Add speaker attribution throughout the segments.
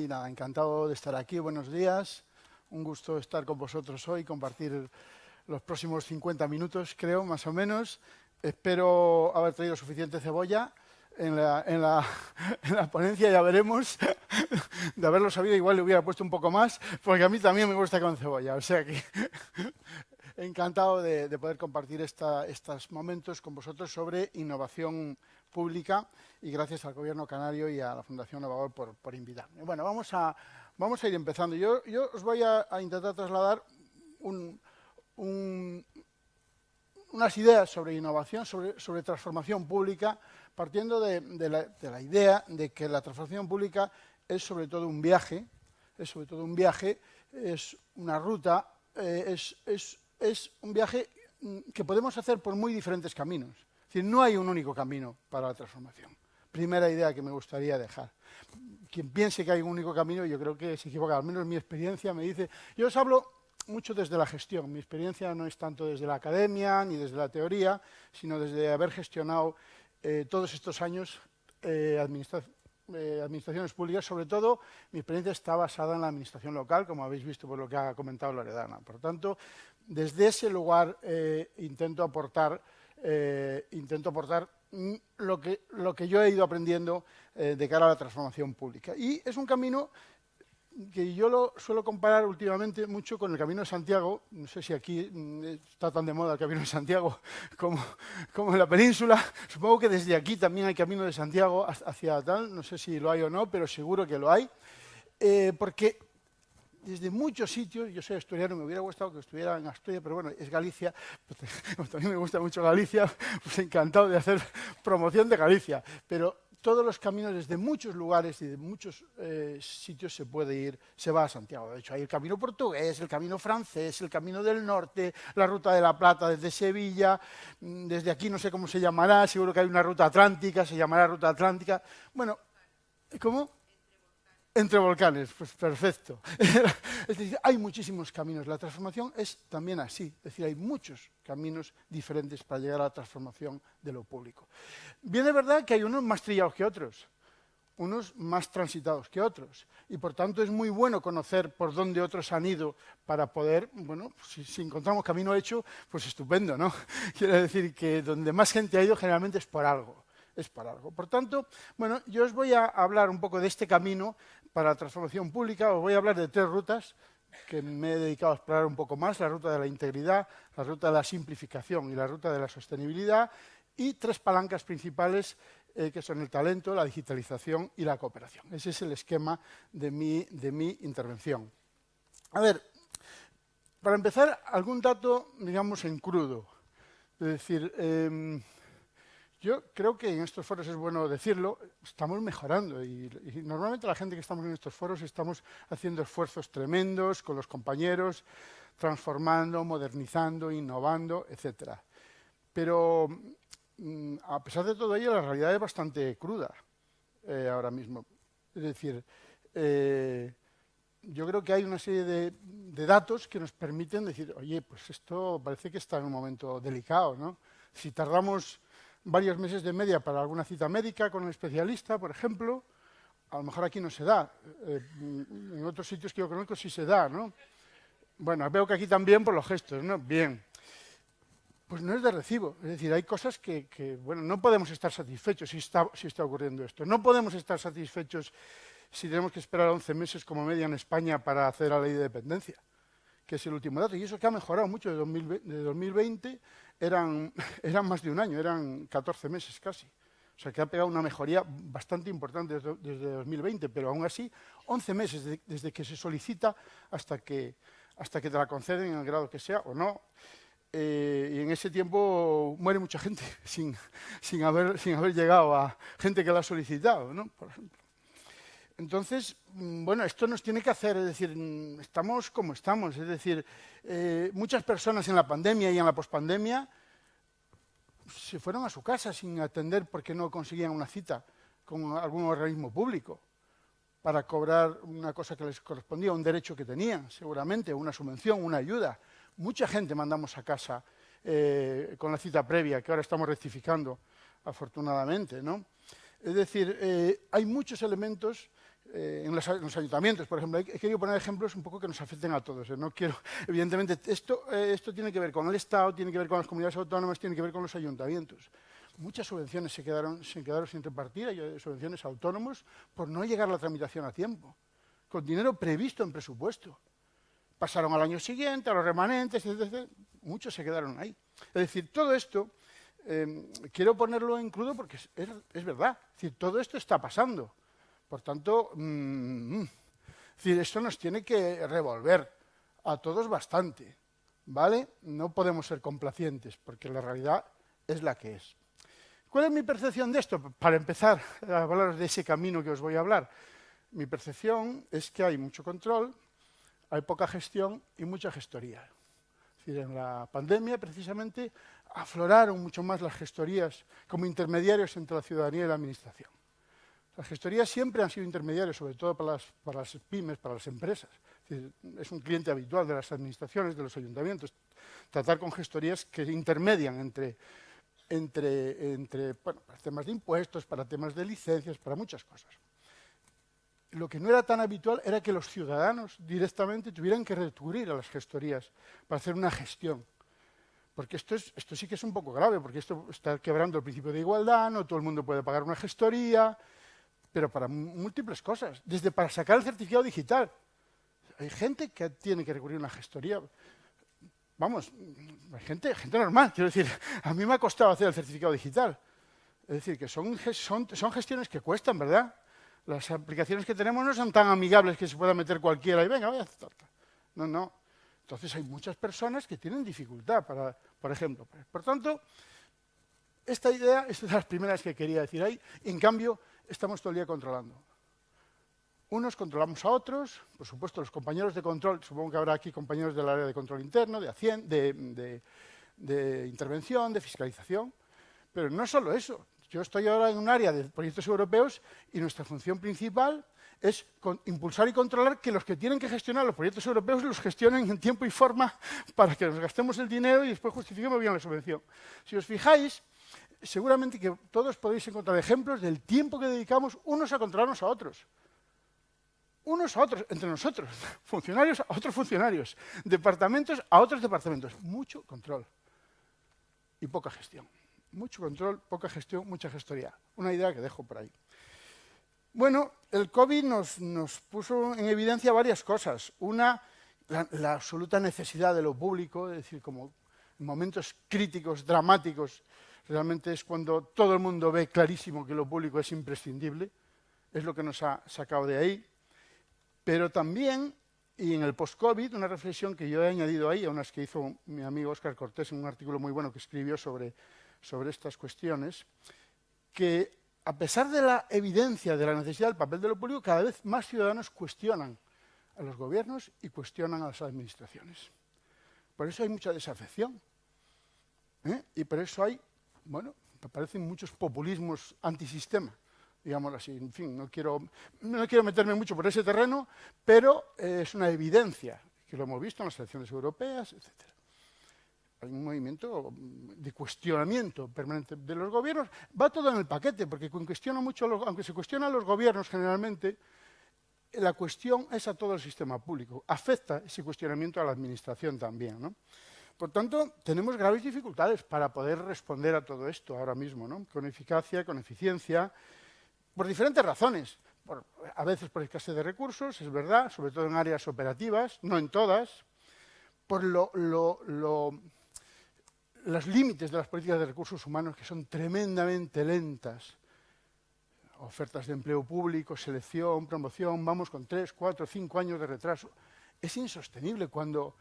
Speaker 1: nada, encantado de estar aquí. Buenos días. Un gusto estar con vosotros hoy, compartir los próximos 50 minutos, creo, más o menos. Espero haber traído suficiente cebolla. En la ponencia ya veremos. De haberlo sabido, igual le hubiera puesto un poco más, porque a mí también me gusta con cebolla. O sea que encantado de poder compartir estos momentos con vosotros sobre innovación pública, y gracias al Gobierno canario y a la Fundación Novagol por invitarme. Bueno, vamos a ir empezando. Yo os voy a intentar trasladar unas ideas sobre innovación, sobre transformación pública, partiendo de la idea de que la transformación pública es sobre todo un viaje, es una ruta, es un viaje que podemos hacer por muy diferentes caminos. Es decir, no hay un único camino para la transformación. Primera idea que me gustaría dejar. Quien piense que hay un único camino, yo creo que se equivoca. Al menos mi experiencia me dice... Yo os hablo mucho desde la gestión. Mi experiencia no es tanto desde la academia ni desde la teoría, sino desde haber gestionado todos estos años administraciones públicas. Sobre todo, mi experiencia está basada en la administración local, como habéis visto por lo que ha comentado Loredana. Por tanto, desde ese lugar intento aportar lo que yo he ido aprendiendo de cara a la transformación pública. Y es un camino que yo lo suelo comparar últimamente mucho con el Camino de Santiago. No sé si aquí está tan de moda el Camino de Santiago como en la península. Supongo que desde aquí también hay Camino de Santiago hacia tal. No sé si lo hay o no, pero seguro que lo hay. Porque desde muchos sitios, yo soy asturiano, me hubiera gustado que estuviera en Asturias, pero bueno, es Galicia, pues también me gusta mucho Galicia, pues encantado de hacer promoción de Galicia, pero todos los caminos desde muchos lugares y de muchos sitios se puede ir, se va a Santiago. De hecho, hay el camino portugués, el camino francés, el camino del norte, la ruta de la Plata desde Sevilla, desde aquí no sé cómo se llamará, seguro que hay una ruta atlántica, se llamará ruta atlántica. Bueno, ¿cómo? Entre volcanes, pues perfecto. Es decir, hay muchísimos caminos. La transformación es también así. Es decir, hay muchos caminos diferentes para llegar a la transformación de lo público. Bien, es verdad que hay unos más trillados que otros, unos más transitados que otros. Y por tanto es muy bueno conocer por dónde otros han ido para poder, bueno, si encontramos camino hecho, pues estupendo, ¿no? Quiere decir que donde más gente ha ido generalmente es por algo. Por tanto, bueno, yo os voy a hablar un poco de este camino para la transformación pública. Os voy a hablar de 3 rutas que me he dedicado a explorar un poco más: la ruta de la integridad, la ruta de la simplificación y la ruta de la sostenibilidad, y 3 palancas principales que son el talento, la digitalización y la cooperación. Ese es el esquema de mi intervención. A ver, para empezar, algún dato, digamos, en crudo. Es decir, yo creo que en estos foros es bueno decirlo, estamos mejorando y normalmente la gente que estamos en estos foros estamos haciendo esfuerzos tremendos con los compañeros, transformando, modernizando, innovando, etc. Pero a pesar de todo ello, la realidad es bastante cruda ahora mismo. Es decir, yo creo que hay una serie de datos que nos permiten decir, oye, pues esto parece que está en un momento delicado, ¿no? Si tardamos varios meses de media para alguna cita médica con un especialista, por ejemplo, a lo mejor aquí no se da. En otros sitios que yo conozco sí se da, ¿no? Bueno, veo que aquí también por los gestos, ¿no? Bien. Pues no es de recibo. Es decir, hay cosas que bueno, no podemos estar satisfechos si está ocurriendo esto. No podemos estar satisfechos si tenemos que esperar 11 meses como media en España para hacer la ley de dependencia, que es el último dato. Y eso que ha mejorado mucho. De 2020 eran más de un año, eran 14 meses casi. O sea, que ha pegado una mejoría bastante importante desde 2020, pero aún así, 11 meses desde que se solicita hasta que te la conceden en el grado que sea o no. Y en ese tiempo muere mucha gente sin haber llegado a gente que la ha solicitado, ¿no? Por ejemplo. Entonces, bueno, esto nos tiene que hacer, es decir, estamos como estamos. Es decir, muchas personas en la pandemia y en la pospandemia se fueron a su casa sin atender porque no conseguían una cita con algún organismo público para cobrar una cosa que les correspondía, un derecho que tenían, seguramente, una subvención, una ayuda. Mucha gente mandamos a casa con la cita previa, que ahora estamos rectificando, afortunadamente, ¿no? Es decir, hay muchos elementos en los ayuntamientos, por ejemplo. He querido poner ejemplos un poco que nos afecten a todos. No quiero, evidentemente, esto tiene que ver con el Estado, tiene que ver con las comunidades autónomas, tiene que ver con los ayuntamientos. Muchas subvenciones se quedaron sin repartir, hay subvenciones a autónomos por no llegar a la tramitación a tiempo, con dinero previsto en presupuesto. Pasaron al año siguiente, a los remanentes, etc. Muchos se quedaron ahí. Es decir, todo esto, quiero ponerlo en crudo porque es verdad. Es decir, todo esto está pasando. Por tanto, esto nos tiene que revolver a todos bastante, ¿vale? No podemos ser complacientes, porque la realidad es la que es. ¿Cuál es mi percepción de esto? Para empezar a hablar de ese camino que os voy a hablar. Mi percepción es que hay mucho control, hay poca gestión y mucha gestoría. Es decir, en la pandemia, precisamente, afloraron mucho más las gestorías como intermediarios entre la ciudadanía y la administración. Las gestorías siempre han sido intermediarios, sobre todo para las pymes, para las empresas. Es un cliente habitual de las administraciones, de los ayuntamientos, tratar con gestorías que intermedian entre para temas de impuestos, para temas de licencias, para muchas cosas. Lo que no era tan habitual era que los ciudadanos directamente tuvieran que recurrir a las gestorías para hacer una gestión. Porque esto sí que es un poco grave, porque esto está quebrando el principio de igualdad, no todo el mundo puede pagar una gestoría, pero para múltiples cosas, desde para sacar el certificado digital. Hay gente que tiene que recurrir a una gestoría. Vamos, hay gente normal, quiero decir, a mí me ha costado hacer el certificado digital. Es decir, que son gestiones que cuestan, ¿verdad? Las aplicaciones que tenemos no son tan amigables que se pueda meter cualquiera y venga, vaya. No. Entonces hay muchas personas que tienen dificultad, por ejemplo. Por tanto, esta idea es de las primeras que quería decir ahí. En cambio, estamos todo el día controlando. Unos controlamos a otros, por supuesto los compañeros de control, supongo que habrá aquí compañeros del área de control interno, de intervención, de fiscalización, pero no solo eso. Yo estoy ahora en un área de proyectos europeos y nuestra función principal es impulsar y controlar que los que tienen que gestionar los proyectos europeos los gestionen en tiempo y forma para que nos gastemos el dinero y después justifiquemos bien la subvención. Si os fijáis, seguramente que todos podéis encontrar ejemplos del tiempo que dedicamos unos a controlarnos a otros. Unos a otros, entre nosotros, funcionarios a otros funcionarios, departamentos a otros departamentos. Mucho control y poca gestión. Mucho control, poca gestión, mucha gestoría. Una idea que dejo por ahí. Bueno, el COVID nos puso en evidencia varias cosas. Una, la absoluta necesidad de lo público, es decir, como en momentos críticos, dramáticos, realmente es cuando todo el mundo ve clarísimo que lo público es imprescindible. Es lo que nos ha sacado de ahí. Pero también, y en el post-COVID, una reflexión que yo he añadido ahí, a unas que hizo mi amigo Óscar Cortés en un artículo muy bueno que escribió sobre estas cuestiones, que a pesar de la evidencia de la necesidad del papel de lo público, cada vez más ciudadanos cuestionan a los gobiernos y cuestionan a las administraciones. Por eso hay mucha desafección. Y por eso hay, bueno, aparecen muchos populismos antisistema, digámoslo así. En fin, no quiero meterme mucho por ese terreno, pero es una evidencia, que lo hemos visto en las elecciones europeas, etc. Hay un movimiento de cuestionamiento permanente de los gobiernos. Va todo en el paquete, porque aunque se cuestionan los gobiernos generalmente, la cuestión es a todo el sistema público. Afecta ese cuestionamiento a la administración también, ¿no? Por tanto, tenemos graves dificultades para poder responder a todo esto ahora mismo, ¿no? Con eficacia, con eficiencia, por diferentes razones. A veces por escasez de recursos, es verdad, sobre todo en áreas operativas, no en todas, por los límites de las políticas de recursos humanos que son tremendamente lentas. Ofertas de empleo público, selección, promoción, vamos con 3, 4, 5 años de retraso. Es insostenible cuando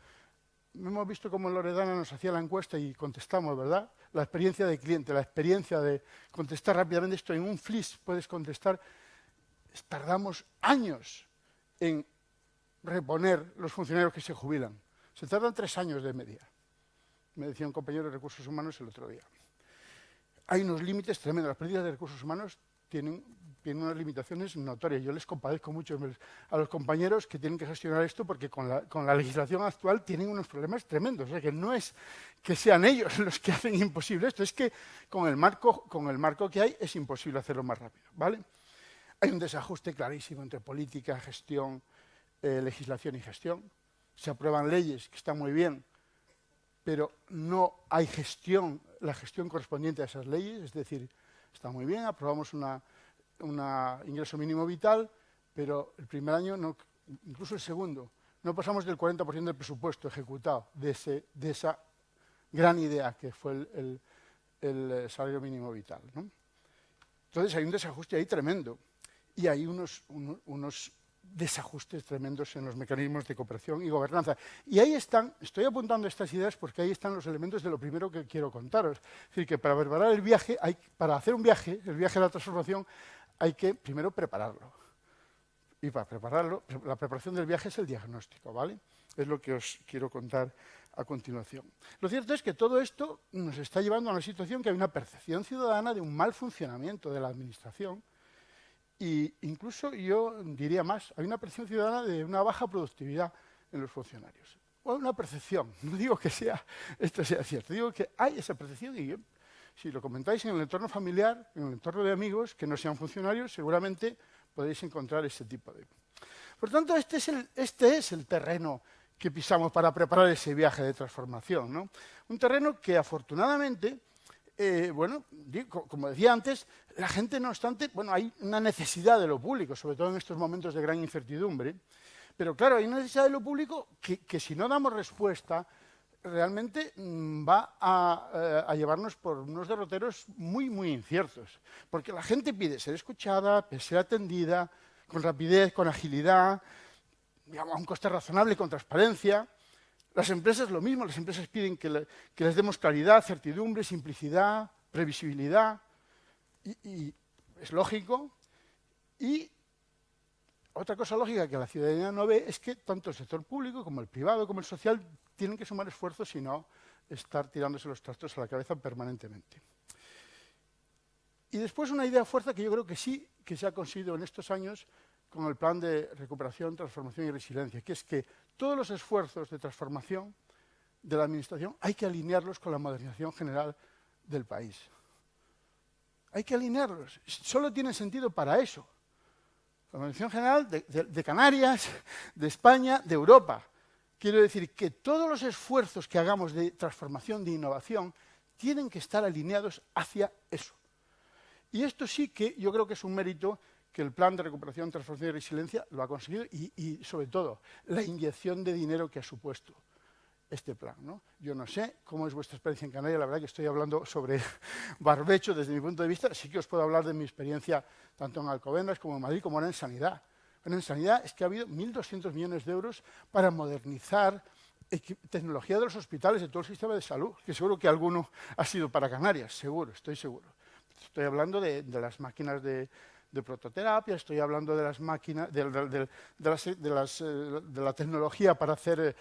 Speaker 1: hemos visto cómo Loredana nos hacía la encuesta y contestamos, ¿verdad? La experiencia de cliente, la experiencia de contestar rápidamente esto en un flis, puedes contestar. Tardamos años en reponer los funcionarios que se jubilan. Se tardan 3 años de media. Me decía un compañero de recursos humanos el otro día. Hay unos límites tremendos. Las políticas de recursos humanos tienen unas limitaciones notorias. Yo les compadezco mucho a los compañeros que tienen que gestionar esto porque con la legislación actual tienen unos problemas tremendos. O sea, que no es que sean ellos los que hacen imposible esto, es que con el marco que hay es imposible hacerlo más rápido, ¿vale? Hay un desajuste clarísimo entre política, gestión, legislación y gestión. Se aprueban leyes que están muy bien, pero no hay gestión, la gestión correspondiente a esas leyes. Es decir, está muy bien, aprobamos un ingreso mínimo vital, pero el primer año, no, incluso el segundo, no pasamos del 40% del presupuesto ejecutado de esa gran idea que fue el salario mínimo vital, ¿no? Entonces hay un desajuste ahí tremendo y hay unos desajustes tremendos en los mecanismos de cooperación y gobernanza. Y ahí están, estoy apuntando estas ideas porque ahí están los elementos de lo primero que quiero contaros. Es decir, que para preparar el viaje, para hacer un viaje, el viaje a la transformación, hay que primero prepararlo. Y para prepararlo, la preparación del viaje es el diagnóstico, ¿vale? Es lo que os quiero contar a continuación. Lo cierto es que todo esto nos está llevando a una situación que hay una percepción ciudadana de un mal funcionamiento de la administración e incluso yo diría más, hay una percepción ciudadana de una baja productividad en los funcionarios. O una percepción, no digo que esto sea cierto, digo que hay esa percepción y si lo comentáis en el entorno familiar, en el entorno de amigos que no sean funcionarios, seguramente podéis encontrar ese tipo de... Por tanto, este es el terreno que pisamos para preparar ese viaje de transformación, ¿no? Un terreno que afortunadamente, bueno, como decía antes, la gente no obstante, bueno, hay una necesidad de lo público, sobre todo en estos momentos de gran incertidumbre, pero claro, hay una necesidad de lo público que si no damos respuesta, realmente va a llevarnos por unos derroteros muy, muy inciertos, porque la gente pide ser escuchada, ser atendida, con rapidez, con agilidad, digamos, a un coste razonable, con transparencia. Las empresas lo mismo, las empresas piden que les demos claridad, certidumbre, simplicidad, previsibilidad, y es lógico. Y otra cosa lógica que la ciudadanía no ve es que tanto el sector público como el privado como el social tienen que sumar esfuerzos y no estar tirándose los trastos a la cabeza permanentemente. Y después una idea fuerza que yo creo que sí que se ha conseguido en estos años con el plan de recuperación, transformación y resiliencia, que es que todos los esfuerzos de transformación de la administración hay que alinearlos con la modernización general del país. Hay que alinearlos. Solo tiene sentido para eso. La modernización general de Canarias, de España, de Europa. Quiero decir que todos los esfuerzos que hagamos de transformación, de innovación, tienen que estar alineados hacia eso. Y esto sí que yo creo que es un mérito que el Plan de Recuperación, Transformación y Resiliencia lo ha conseguido y sobre todo, la inyección de dinero que ha supuesto este plan, ¿no? Yo no sé cómo es vuestra experiencia en Canarias, la verdad que estoy hablando sobre barbecho desde mi punto de vista, sí que os puedo hablar de mi experiencia tanto en Alcobendas como en Madrid, como ahora en Sanidad. Bueno, en Sanidad es que ha habido 1.200 millones de euros para modernizar tecnología de los hospitales, de todo el sistema de salud, que seguro que alguno ha sido para Canarias, seguro, estoy seguro. Estoy hablando de las máquinas de prototerapia, estoy hablando de las máquinas, de la tecnología para hacer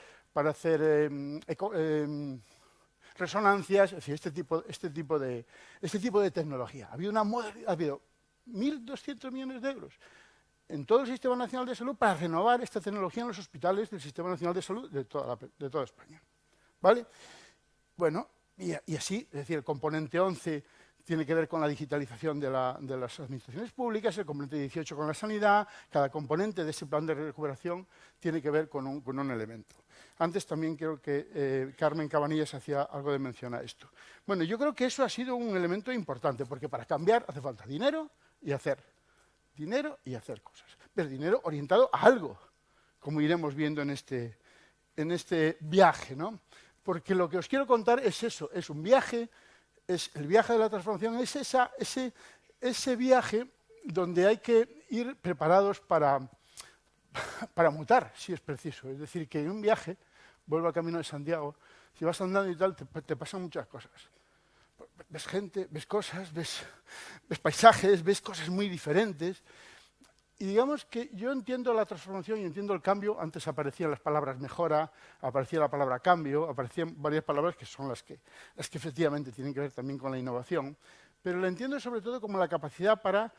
Speaker 1: resonancias, es decir, este tipo de tecnología. Ha habido 1.200 millones de euros en todo el Sistema Nacional de Salud para renovar esta tecnología en los hospitales del Sistema Nacional de Salud de toda España. ¿Vale? Bueno, y así, es decir, el componente 11 tiene que ver con la digitalización de las administraciones públicas, el componente 18 con la sanidad, cada componente de ese plan de recuperación tiene que ver con un elemento. Antes también creo que Carmen Cabanillas hacía algo de mención a esto. Bueno, yo creo que eso ha sido un elemento importante, porque para cambiar hace falta dinero y hacer cosas, pero dinero orientado a algo, como iremos viendo en este viaje, ¿no? Porque lo que os quiero contar es eso, es un viaje. Es el viaje de la transformación, es ese viaje donde hay que ir preparados para mutar, si es preciso. Es decir, que en un viaje, vuelvo al Camino de Santiago, si vas andando y tal, te pasan muchas cosas. Ves gente, ves cosas, ves paisajes, ves cosas muy diferentes. Y digamos que yo entiendo la transformación y entiendo el cambio. Antes aparecían las palabras mejora, aparecía la palabra cambio, aparecían varias palabras que son las que efectivamente tienen que ver también con la innovación. Pero lo entiendo sobre todo como la capacidad para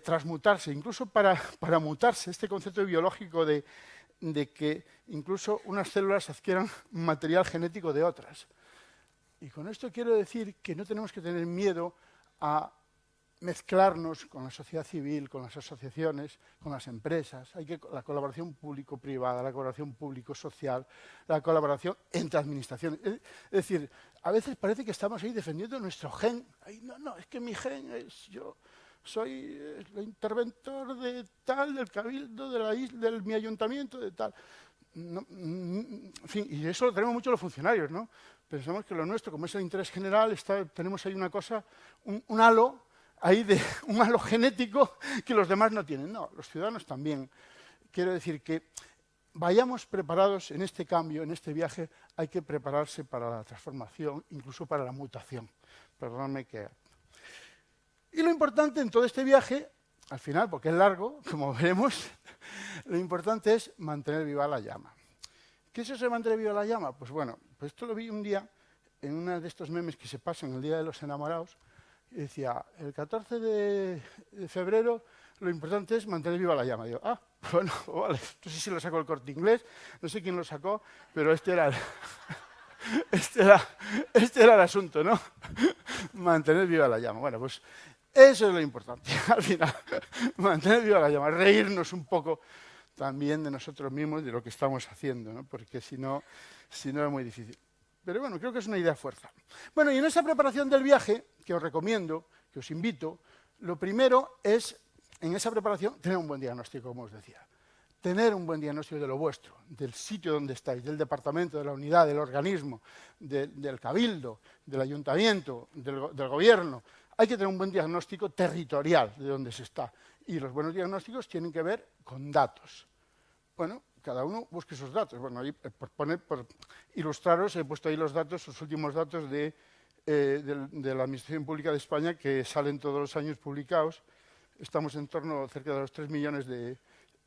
Speaker 1: transmutarse, incluso para mutarse. Este concepto biológico de que incluso unas células adquieran material genético de otras. Y con esto quiero decir que no tenemos que tener miedo a mezclarnos con la sociedad civil, con las asociaciones, con las empresas. La colaboración público-privada, la colaboración público-social, la colaboración entre administraciones. Es decir, a veces parece que estamos ahí defendiendo nuestro gen. Ay, no, es que mi gen es yo. Soy el interventor de tal, del cabildo, de la isla, mi ayuntamiento, de tal. No, en fin, y eso lo tenemos mucho los funcionarios, ¿no? Pensamos que lo nuestro, como es el interés general, tenemos ahí una cosa, un halo, un halo genético que los demás no tienen. No, los ciudadanos también. Quiero decir que vayamos preparados en este cambio, en este viaje, hay que prepararse para la transformación, incluso para la mutación. Perdóname que... Y lo importante en todo este viaje, al final, porque es largo, como veremos, lo importante es mantener viva la llama. ¿Qué es eso de mantener viva la llama? Pues bueno, pues esto lo vi un día en uno de estos memes que se pasan el Día de los Enamorados, y decía, el 14 de febrero lo importante es mantener viva la llama. Digo, bueno, vale, no sé si lo sacó el Corte Inglés, no sé quién lo sacó, pero este era el asunto, ¿no? Mantener viva la llama. Bueno, pues eso es lo importante, al final, mantener viva la llama, reírnos un poco también de nosotros mismos, de lo que estamos haciendo, ¿no? Porque si no es muy difícil. Pero bueno, creo que es una idea fuerza. Bueno, y en esa preparación del viaje, que os recomiendo, que os invito, lo primero es, en esa preparación, tener un buen diagnóstico, como os decía. Tener un buen diagnóstico de lo vuestro, del sitio donde estáis, del departamento, de la unidad, del organismo, del cabildo, del ayuntamiento, del gobierno. Hay que tener un buen diagnóstico territorial de dónde se está. Y los buenos diagnósticos tienen que ver con datos. Bueno, cada uno busque sus datos. Bueno, ahí, por ilustraros, he puesto ahí los datos, los últimos datos de la Administración Pública de España, que salen todos los años publicados. Estamos en torno cerca de los 3 millones de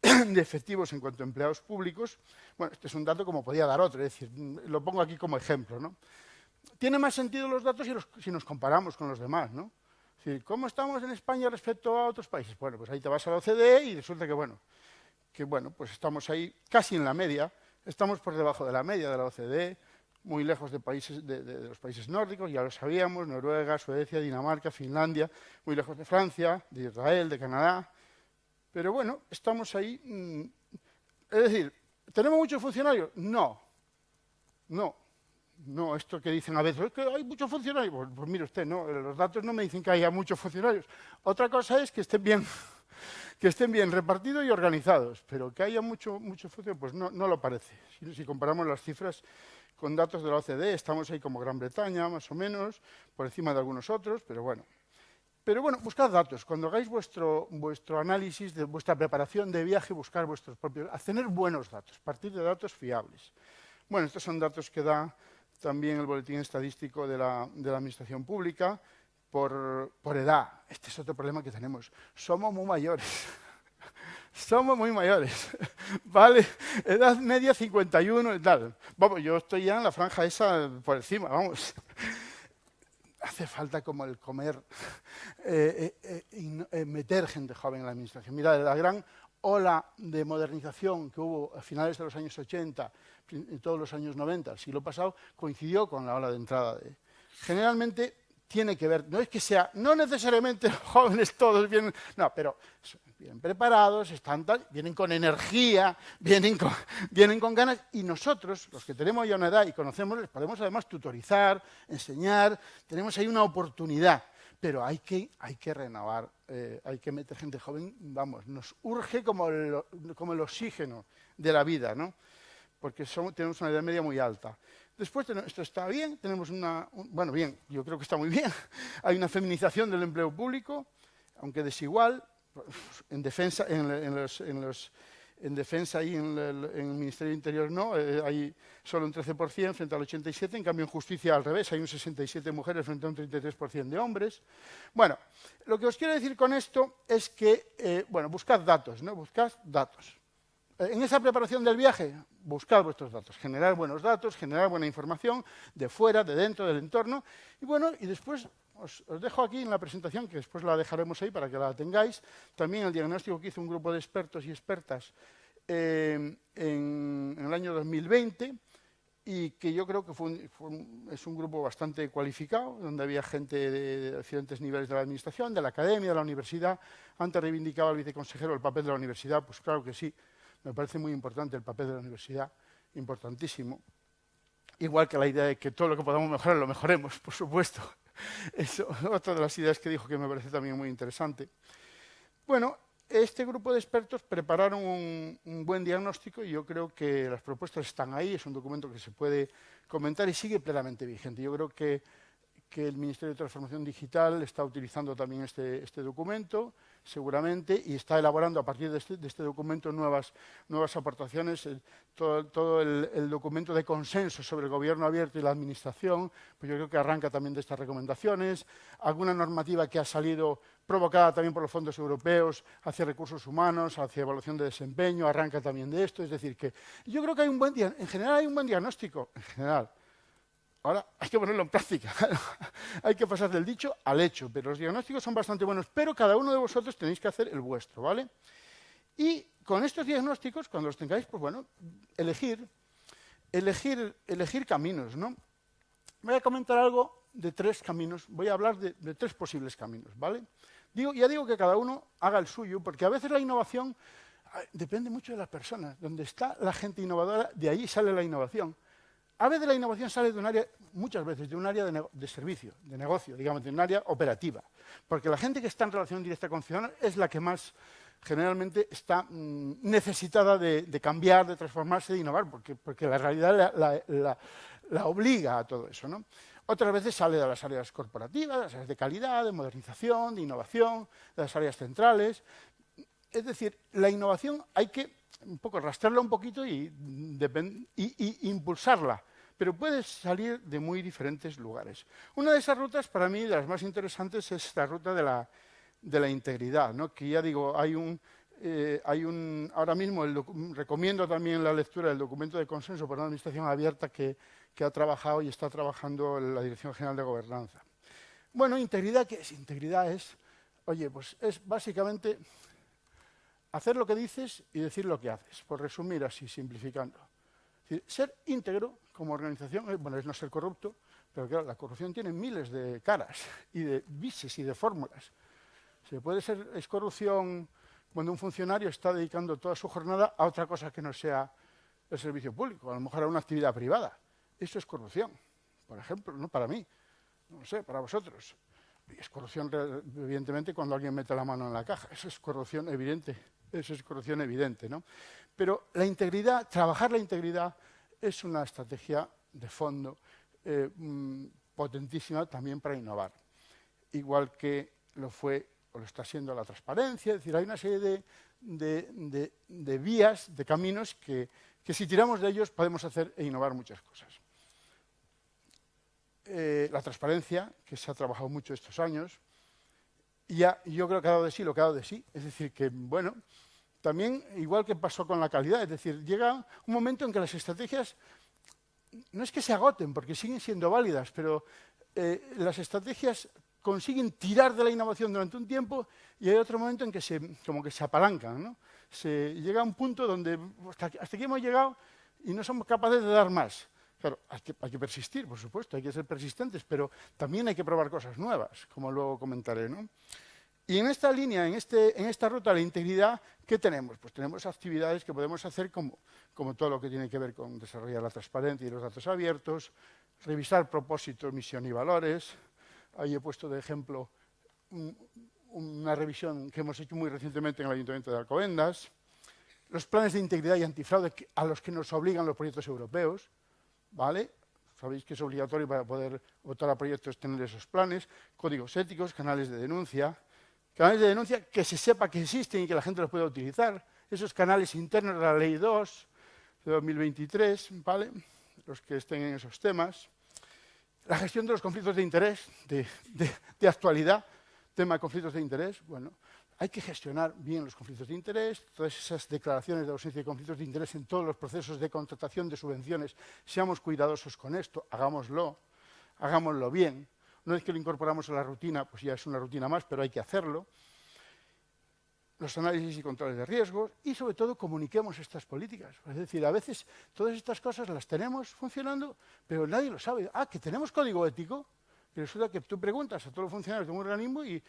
Speaker 1: efectivos en cuanto a empleados públicos. Bueno, este es un dato como podía dar otro, es decir, lo pongo aquí como ejemplo, ¿no? Tiene más sentido los datos si nos comparamos con los demás, ¿no? Es decir, ¿cómo estamos en España respecto a otros países? Bueno, pues ahí te vas a la OCDE y resulta que pues estamos ahí casi en la media, estamos por debajo de la media de la OCDE, muy lejos de los países nórdicos, ya lo sabíamos, Noruega, Suecia, Dinamarca, Finlandia, muy lejos de Francia, de Israel, de Canadá. Pero bueno, estamos ahí. Es decir, ¿tenemos muchos funcionarios? No, esto que dicen a veces, es que hay muchos funcionarios. Pues mire usted, no, los datos no me dicen que haya muchos funcionarios. Otra cosa es que estén bien repartidos y organizados, pero que haya muchos funcionarios, pues no lo parece. Si comparamos las cifras con datos de la OCDE, estamos ahí como Gran Bretaña, más o menos, por encima de algunos otros, pero bueno. Pero bueno, buscad datos. Cuando hagáis vuestro análisis de vuestra preparación de viaje, buscar vuestros propios, tener buenos datos, partir de datos fiables. Bueno, estos son datos que da también el Boletín Estadístico de la Administración Pública por edad. Este es otro problema que tenemos. Somos muy mayores. Somos muy mayores, ¿vale? Edad media 51 y tal. Vamos, yo estoy ya en la franja esa por encima, vamos. Hace falta como el comer, meter gente joven en la administración. Mira, la gran ola de modernización que hubo a finales de los años 80, en todos los años 90, el siglo pasado, coincidió con la ola de entrada. Generalmente tiene que ver, no es que sea, no necesariamente los jóvenes todos vienen, no, pero vienen preparados, vienen con energía, vienen con ganas, y nosotros, los que tenemos ya una edad y conocemos, les podemos además tutorizar, enseñar, tenemos ahí una oportunidad, pero hay que renovar, hay que meter gente joven, vamos, nos urge como el oxígeno de la vida, ¿no? Porque tenemos una edad media muy alta. Después, esto está bien, tenemos bueno, bien, yo creo que está muy bien. Hay una feminización del empleo público, aunque desigual, en defensa y en el Ministerio de Interior no, hay solo un 13% frente al 87%, en cambio en justicia al revés, hay un 67% de mujeres frente a un 33% de hombres. Bueno, lo que os quiero decir con esto es que, bueno, buscad datos, ¿no? Buscad datos. En esa preparación del viaje, buscad vuestros datos, generar buenos datos, generar buena información de fuera, de dentro, del entorno. Y bueno, y después os dejo aquí en la presentación, que después la dejaremos ahí para que la tengáis, también el diagnóstico que hizo un grupo de expertos y expertas en el año 2020. y que yo creo que es un grupo bastante cualificado, donde había gente de diferentes niveles de la administración, de la academia, de la universidad. Antes reivindicaba el viceconsejero el papel de la universidad, pues claro que sí, me parece muy importante el papel de la universidad, importantísimo. Igual que la idea de que todo lo que podamos mejorar lo mejoremos, por supuesto. Eso, otra de las ideas que dijo que me parece también muy interesante. Bueno, este grupo de expertos prepararon un buen diagnóstico y yo creo que las propuestas están ahí, es un documento que se puede comentar y sigue plenamente vigente. Yo creo que el Ministerio de Transformación Digital está utilizando también este documento, seguramente, y está elaborando a partir de este documento nuevas aportaciones. Todo el documento de consenso sobre el gobierno abierto y la administración, pues yo creo que arranca también de estas recomendaciones. Alguna normativa que ha salido provocada también por los fondos europeos hacia recursos humanos, hacia evaluación de desempeño, arranca también de esto. Es decir, que yo creo que en general hay un buen diagnóstico, en general. Ahora hay que ponerlo en práctica, hay que pasar del dicho al hecho, pero los diagnósticos son bastante buenos, pero cada uno de vosotros tenéis que hacer el vuestro, ¿vale? Y con estos diagnósticos, cuando los tengáis, pues bueno, elegir caminos, ¿no? Voy a comentar algo de 3 caminos, voy a hablar de 3 posibles caminos, ¿vale? Ya digo que cada uno haga el suyo, porque a veces la innovación depende mucho de las personas. Donde está la gente innovadora, de ahí sale la innovación. A veces la innovación sale de un área, muchas veces, de un área de servicio, de negocio, digamos, de un área operativa. Porque la gente que está en relación directa con ciudadanos es la que más generalmente está necesitada de cambiar, de transformarse, de innovar, porque la realidad la obliga a todo eso, ¿no? Otras veces sale de las áreas corporativas, de las áreas de calidad, de modernización, de innovación, de las áreas centrales. Es decir, la innovación hay que un poco rastrearla un poquito y impulsarla, pero puede salir de muy diferentes lugares. Una de esas rutas, para mí, de las más interesantes, es la ruta de la integridad, ¿no? Que ya digo, ahora mismo recomiendo también la lectura del documento de consenso por una administración abierta que ha trabajado y está trabajando la Dirección General de Gobernanza. Bueno, integridad, ¿qué es? Integridad es, oye, pues es básicamente hacer lo que dices y decir lo que haces, por resumir así, simplificando. Es decir, ser íntegro como organización, bueno, es no ser corrupto, pero claro, la corrupción tiene miles de caras y de vices y de fórmulas. Es corrupción cuando un funcionario está dedicando toda su jornada a otra cosa que no sea el servicio público, a lo mejor a una actividad privada. Eso es corrupción, por ejemplo, no para mí, no sé, para vosotros. Y es corrupción, evidentemente, cuando alguien mete la mano en la caja. Eso es corrupción evidente. Eso es corrupción evidente, ¿no? Pero la integridad, trabajar la integridad, es una estrategia de fondo potentísima también para innovar. Igual que lo fue o lo está siendo la transparencia. Es decir, hay una serie de vías, de caminos que si tiramos de ellos podemos hacer e innovar muchas cosas. La transparencia, que se ha trabajado mucho estos años, y yo creo que ha dado de sí lo que ha dado de sí. Es decir, que, bueno, también, igual que pasó con la calidad, es decir, llega un momento en que las estrategias no es que se agoten, porque siguen siendo válidas, pero las estrategias consiguen tirar de la innovación durante un tiempo y hay otro momento en que como que se apalancan, ¿no? Se llega a un punto donde hasta aquí hemos llegado y no somos capaces de dar más. Claro, hay que persistir, por supuesto, hay que ser persistentes, pero también hay que probar cosas nuevas, como luego comentaré, ¿no? Y en esta línea, en esta ruta de la integridad, ¿qué tenemos? Pues tenemos actividades que podemos hacer como todo lo que tiene que ver con desarrollar la transparencia y los datos abiertos, revisar propósitos, misión y valores. Ahí he puesto de ejemplo una revisión que hemos hecho muy recientemente en el Ayuntamiento de Alcobendas, los planes de integridad y antifraude a los que nos obligan los proyectos europeos, ¿vale? Sabéis que es obligatorio para poder votar a proyectos tener esos planes, códigos éticos, canales de denuncia que se sepa que existen y que la gente los pueda utilizar, esos canales internos de la Ley 2 de 2023, ¿vale? Los que estén en esos temas. La gestión de los conflictos de interés, de actualidad, tema de conflictos de interés, bueno, hay que gestionar bien los conflictos de interés, todas esas declaraciones de ausencia de conflictos de interés en todos los procesos de contratación de subvenciones, seamos cuidadosos con esto, hagámoslo bien. Una vez que lo incorporamos a la rutina, pues ya es una rutina más, pero hay que hacerlo. los análisis y controles de riesgos y, sobre todo, comuniquemos estas políticas. Es decir, a veces todas estas cosas las tenemos funcionando, pero nadie lo sabe. Ah, que tenemos código ético, pero resulta que tú preguntas a todos los funcionarios de un organismo y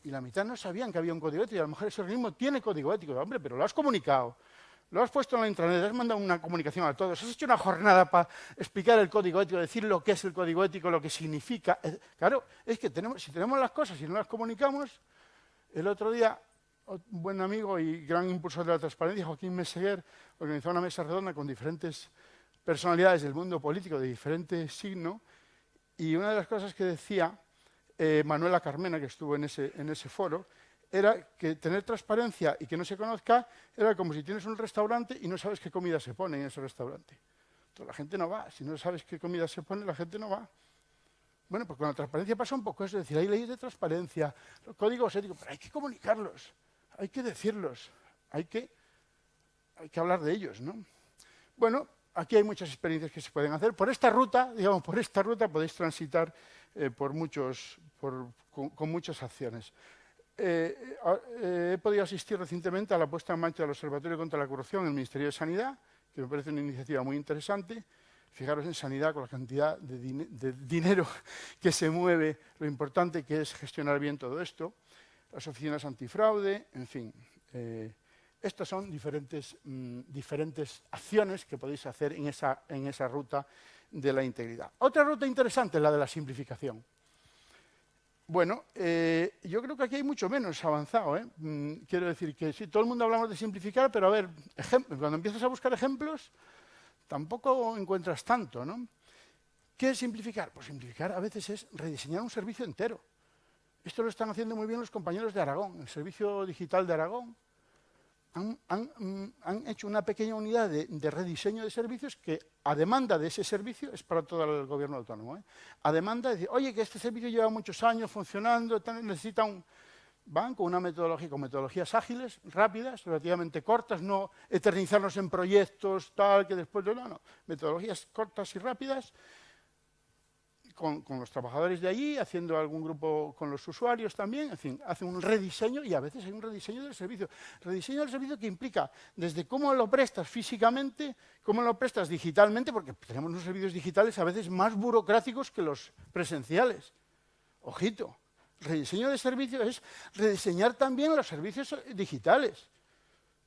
Speaker 1: la mitad no sabían que había un código ético. Y a lo mejor ese organismo tiene código ético. Hombre, pero lo has comunicado, lo has puesto en la intranet, has mandado una comunicación a todos, has hecho una jornada para explicar el código ético, decir lo que es el código ético, lo que significa. Claro, es que si tenemos las cosas y no las comunicamos, el otro día un buen amigo y gran impulsor de la transparencia, Joaquín Meseguer, organizó una mesa redonda con diferentes personalidades del mundo político de diferente signo, y una de las cosas que decía Manuela Carmena, que estuvo en ese foro, era que tener transparencia y que no se conozca era como si tienes un restaurante y no sabes qué comida se pone en ese restaurante. Entonces la gente no va. Si no sabes qué comida se pone, la gente no va. Bueno, pues con la transparencia pasa un poco eso, es decir, hay leyes de transparencia, los códigos éticos, pero hay que comunicarlos, hay que decirlos, hay que hablar de ellos, ¿no? Bueno, aquí hay muchas experiencias que se pueden hacer. Por esta ruta, digamos, podéis transitar con muchas acciones. He podido asistir recientemente a la puesta en marcha del Observatorio contra la Corrupción en el Ministerio de Sanidad, que me parece una iniciativa muy interesante. Fijaros en sanidad, con la cantidad de dinero que se mueve, lo importante que es gestionar bien todo esto. Las oficinas antifraude, en fin. Estas son diferentes acciones que podéis hacer en esa ruta de la integridad. Otra ruta interesante es la de la simplificación. Bueno, yo creo que aquí hay mucho menos avanzado. Quiero decir que sí, todo el mundo hablamos de simplificar, pero a ver, cuando empiezas a buscar ejemplos, tampoco encuentras tanto, ¿no? ¿Qué es simplificar? Pues simplificar a veces es rediseñar un servicio entero. Esto lo están haciendo muy bien los compañeros de Aragón. El Servicio Digital de Aragón han hecho una pequeña unidad de rediseño de servicios que, a demanda de ese servicio, es para todo el gobierno autónomo, a demanda de decir, oye, que este servicio lleva muchos años funcionando, necesita van con metodologías ágiles, rápidas, relativamente cortas, no eternizarnos en proyectos, tal, que después no, metodologías cortas y rápidas, con los trabajadores de allí, haciendo algún grupo con los usuarios también, en fin, hacen un rediseño y a veces hay un rediseño del servicio. Rediseño del servicio que implica desde cómo lo prestas físicamente, cómo lo prestas digitalmente, porque tenemos unos servicios digitales a veces más burocráticos que los presenciales. Ojito. Rediseño de servicios es rediseñar también los servicios digitales.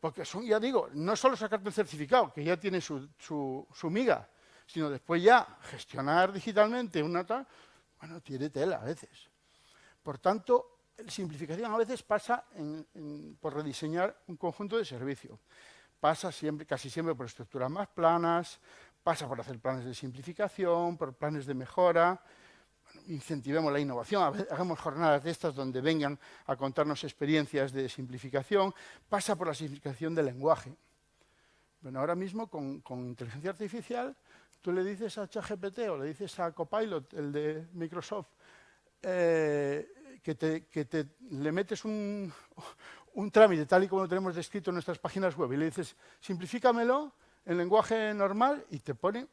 Speaker 1: Porque son, ya digo, no solo sacarte el certificado, que ya tiene su miga, sino después ya gestionar digitalmente bueno, tiene tela a veces. Por tanto, la simplificación a veces pasa por rediseñar un conjunto de servicios. Pasa casi siempre por estructuras más planas, pasa por hacer planes de simplificación, por planes de mejora. Incentivemos la innovación, hagamos jornadas de estas donde vengan a contarnos experiencias de simplificación, pasa por la simplificación del lenguaje. Bueno, ahora mismo con inteligencia artificial, tú le dices a ChatGPT o le dices a Copilot, el de Microsoft, que le metes un trámite tal y como lo tenemos descrito en nuestras páginas web y le dices, simplifícamelo en lenguaje normal y te pone...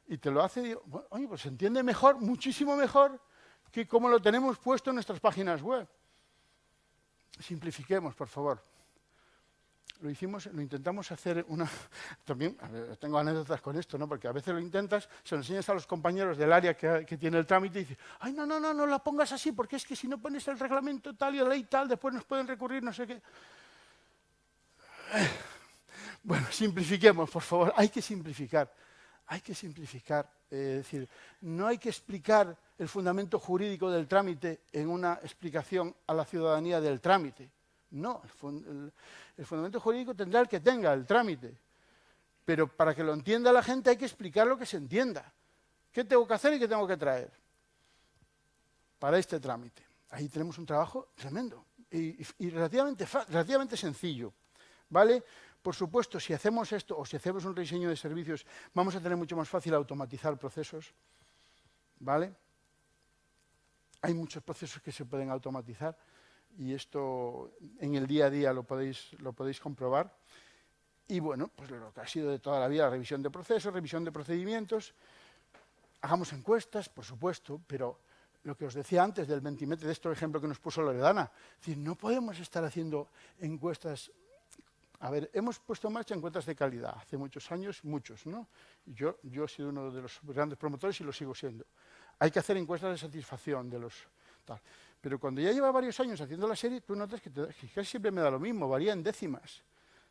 Speaker 1: Y te lo hace, digo, bueno, oye, pues se entiende mejor, muchísimo mejor, que como lo tenemos puesto en nuestras páginas web. Simplifiquemos, por favor. Lo intentamos hacer También, a ver, tengo anécdotas con esto, ¿no? Porque a veces lo intentas, se lo enseñas a los compañeros del área que tiene el trámite y dices, ay, no la pongas así, porque es que si no pones el reglamento tal y la ley tal, después nos pueden recurrir no sé qué. Bueno, simplifiquemos, por favor, hay que simplificar. Hay que simplificar, es decir, no hay que explicar el fundamento jurídico del trámite en una explicación a la ciudadanía del trámite. No, el fundamento jurídico tendrá el que tenga el trámite, pero para que lo entienda la gente hay que explicar lo que se entienda. ¿Qué tengo que hacer y qué tengo que traer para este trámite? Ahí tenemos un trabajo tremendo y relativamente sencillo, ¿vale? Por supuesto, si hacemos esto o si hacemos un rediseño de servicios, vamos a tener mucho más fácil automatizar procesos, ¿vale? Hay muchos procesos que se pueden automatizar y esto en el día a día lo podéis comprobar. Y bueno, pues lo que ha sido de toda la vida, revisión de procesos, revisión de procedimientos. Hagamos encuestas, por supuesto, pero lo que os decía antes del Mentimeter, de este ejemplo que nos puso Loredana. Es decir, no podemos estar haciendo encuestas. A ver, hemos puesto en marcha encuestas de calidad hace muchos años, muchos, ¿no? Yo he sido uno de los grandes promotores y lo sigo siendo. Hay que hacer encuestas de satisfacción de los tal. Pero cuando ya lleva varios años haciendo la serie, tú notas que casi siempre me da lo mismo, varía en décimas.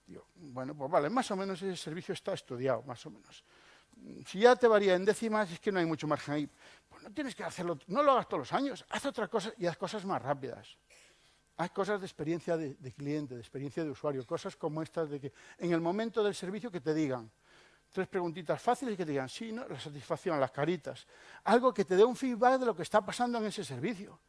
Speaker 1: Digo, bueno, pues vale, más o menos ese servicio está estudiado, más o menos. Si ya te varía en décimas, es que no hay mucho margen ahí. Pues no tienes que hacerlo, no lo hagas todos los años, haz otra cosa y haz cosas más rápidas. Haz cosas de experiencia de cliente, de experiencia de usuario, cosas como estas de que en el momento del servicio que te digan 3 preguntitas fáciles y que te digan sí, no, la satisfacción, las caritas. Algo que te dé un feedback de lo que está pasando en ese servicio.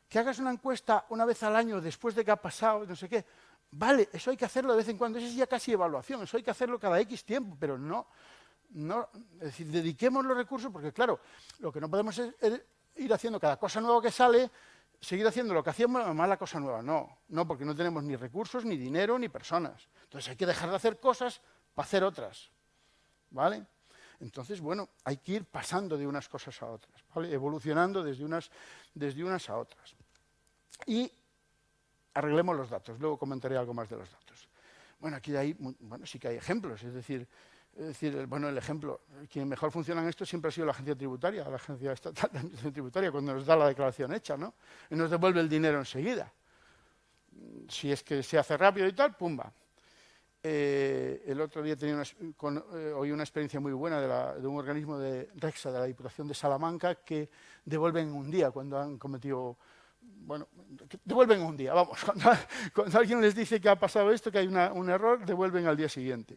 Speaker 1: Que hagas una encuesta una vez al año después de que ha pasado, no sé qué. Vale, eso hay que hacerlo de vez en cuando, eso es ya casi evaluación, eso hay que hacerlo cada X tiempo, pero no, es decir, dediquemos los recursos, porque claro, lo que no podemos es ir haciendo cada cosa nueva que sale, seguir haciendo lo que hacíamos, además la cosa nueva. No, porque no tenemos ni recursos, ni dinero, ni personas. Entonces hay que dejar de hacer cosas para hacer otras, ¿vale? Entonces, bueno, hay que ir pasando de unas cosas a otras, ¿vale? Evolucionando desde unas a otras. Y arreglemos los datos, luego comentaré algo más de los datos. Bueno, aquí sí que hay ejemplos, es decir, bueno, el ejemplo, quien mejor funciona en esto siempre ha sido la agencia tributaria, la Agencia Estatal de Administración Tributaria, cuando nos da la declaración hecha, ¿no? Y nos devuelve el dinero enseguida. Si es que se hace rápido y tal, pumba. El otro día oí una experiencia muy buena de un organismo de Rexa, de la Diputación de Salamanca, que devuelven en un día cuando han cometido... Bueno, devuelven en un día, vamos. Cuando alguien les dice que ha pasado esto, que hay un error, devuelven al día siguiente.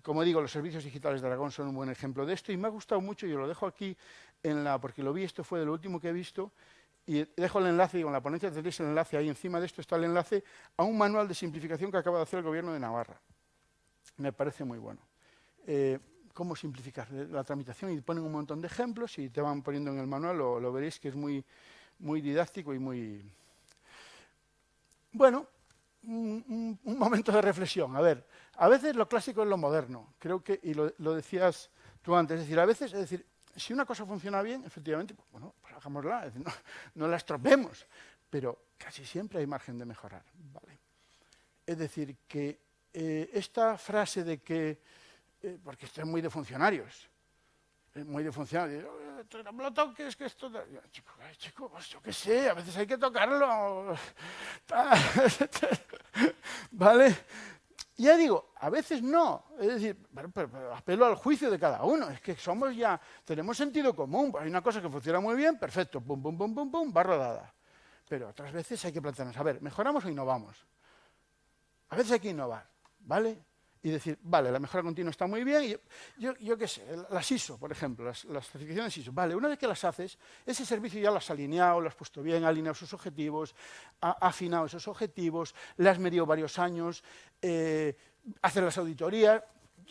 Speaker 1: Como digo, los servicios digitales de Aragón son un buen ejemplo de esto y me ha gustado mucho, yo lo dejo aquí, porque lo vi, esto fue de lo último que he visto, y dejo el enlace, digo, en la ponencia tenéis el enlace, ahí encima de esto está el enlace a un manual de simplificación que acaba de hacer el Gobierno de Navarra. Me parece muy bueno. Cómo simplificar la tramitación y ponen un montón de ejemplos y te van poniendo en el manual, lo veréis que es muy, muy didáctico y muy... Bueno, un momento de reflexión. A ver, a veces lo clásico es lo moderno, creo que, y lo decías tú antes, es decir, a veces, si una cosa funciona bien, efectivamente, pues, bueno, pues hagámosla, es decir, no la estropeemos, pero casi siempre hay margen de mejorar, ¿vale? Es decir, que esta frase de que, porque esto es muy de funcionarios, no me lo toques, que esto... Chico, pues yo qué sé, a veces hay que tocarlo. ¿Vale? Ya digo, a veces no. Es decir, pero apelo al juicio de cada uno. Es que tenemos sentido común. Hay una cosa que funciona muy bien, perfecto, pum, pum, pum, pum, pum, va rodada. Pero otras veces hay que plantearnos, a ver, ¿mejoramos o innovamos? A veces hay que innovar, ¿vale? Y decir, vale, la mejora continua está muy bien. Y yo qué sé, las ISO, por ejemplo, las certificaciones ISO. Vale, una vez que las haces, ese servicio ya lo has alineado, lo has puesto bien, ha alineado sus objetivos, ha afinado esos objetivos, le has medido varios años, hacer las auditorías,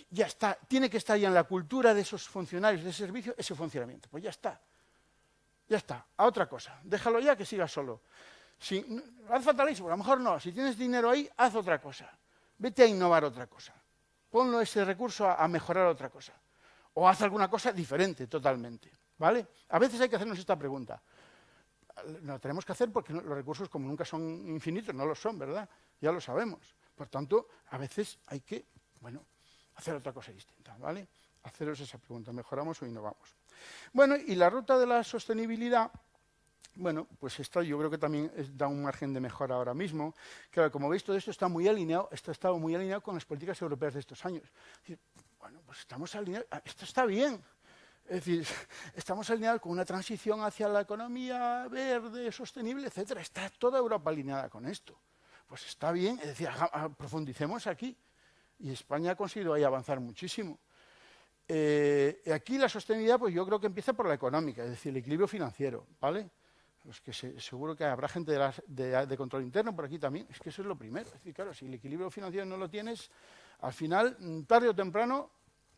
Speaker 1: ya está. Tiene que estar ya en la cultura de esos funcionarios de ese servicio ese funcionamiento. Pues ya está. Ya está. A otra cosa. Déjalo ya que siga solo. Haz falta la ISO, a lo mejor no. Si tienes dinero ahí, haz otra cosa. Vete a innovar otra cosa. Ponlo ese recurso a mejorar otra cosa. O haz alguna cosa diferente totalmente. ¿Vale? A veces hay que hacernos esta pregunta. Lo tenemos que hacer porque los recursos, como nunca son infinitos, no lo son, ¿verdad? Ya lo sabemos. Por tanto, a veces hay que, bueno, hacer otra cosa distinta, ¿vale? Haceros esa pregunta, ¿mejoramos o innovamos? Bueno, y la ruta de la sostenibilidad... Bueno, pues esto yo creo que también da un margen de mejora ahora mismo. Claro, como veis, todo esto está muy alineado, esto ha estado muy alineado con las políticas europeas de estos años. Es decir, bueno, pues estamos alineados, esto está bien. Es decir, estamos alineados con una transición hacia la economía verde, sostenible, etcétera. Está toda Europa alineada con esto. Pues está bien, es decir, profundicemos aquí. Y España ha conseguido ahí avanzar muchísimo. Aquí la sostenibilidad, pues yo creo que empieza por la económica, es decir, el equilibrio financiero, ¿vale? Los que seguro que habrá gente de control interno por aquí también. Es que eso es lo primero. Es decir, claro, si el equilibrio financiero no lo tienes, al final, tarde o temprano,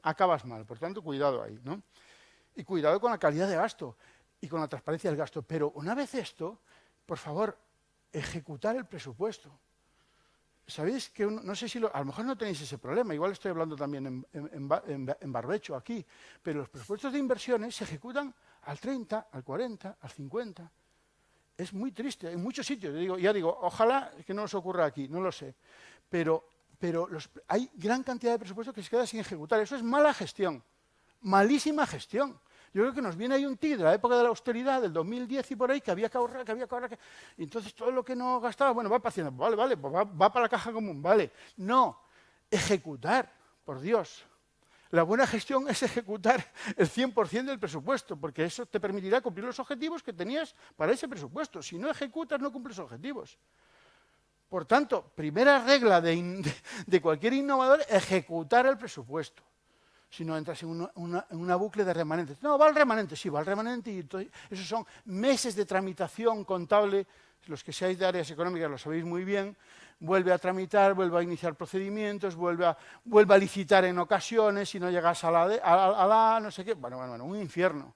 Speaker 1: acabas mal. Por tanto, cuidado ahí, ¿no? Y cuidado con la calidad de gasto y con la transparencia del gasto. Pero una vez esto, por favor, ejecutar el presupuesto. ¿Sabéis que no sé si a lo mejor no tenéis ese problema? Igual estoy hablando también en barbecho aquí. Pero los presupuestos de inversiones se ejecutan al 30, al 40, al 50. Es muy triste, en muchos sitios. Ya digo, ojalá que no nos ocurra aquí, no lo sé. Pero hay gran cantidad de presupuesto que se queda sin ejecutar. Eso es mala gestión, malísima gestión. Yo creo que nos viene ahí un tic de la época de la austeridad, del 2010 y por ahí, que había que ahorrar, que había que ahorrar. Y entonces todo lo que no gastaba, bueno, va para Hacienda, vale, pues va para la caja común, vale. No, ejecutar, por Dios. La buena gestión es ejecutar el 100% del presupuesto, porque eso te permitirá cumplir los objetivos que tenías para ese presupuesto. Si no ejecutas, no cumples objetivos. Por tanto, primera regla de cualquier innovador, ejecutar el presupuesto. Si no entras en una bucle de remanentes. No, va al remanente, sí, va al remanente y esos son meses de tramitación contable. Los que seáis de áreas económicas lo sabéis muy bien. Vuelve a tramitar, vuelve a iniciar procedimientos, vuelve a licitar en ocasiones, si no llegas a la no sé qué. Bueno, un infierno.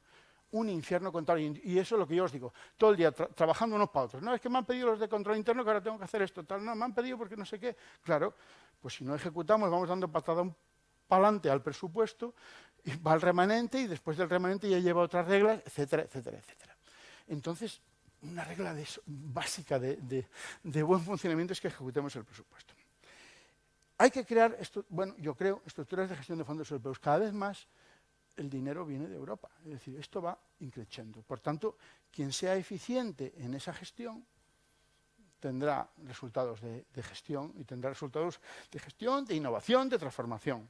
Speaker 1: Un infierno contable. Y eso es lo que yo os digo. Todo el día trabajando unos para otros. No, es que me han pedido los de control interno que ahora tengo que hacer esto. Tal. No, me han pedido porque no sé qué. Claro, pues si no ejecutamos, vamos dando patada para adelante al presupuesto, y va al remanente y después del remanente ya lleva otras reglas, etcétera, etcétera, etcétera. Entonces, una regla básica de buen funcionamiento es que ejecutemos el presupuesto. Hay que crear, yo creo, estructuras de gestión de fondos europeos. Cada vez más el dinero viene de Europa. Es decir, esto va increciendo. Por tanto, quien sea eficiente en esa gestión tendrá resultados de gestión y tendrá resultados de gestión, de innovación, de transformación.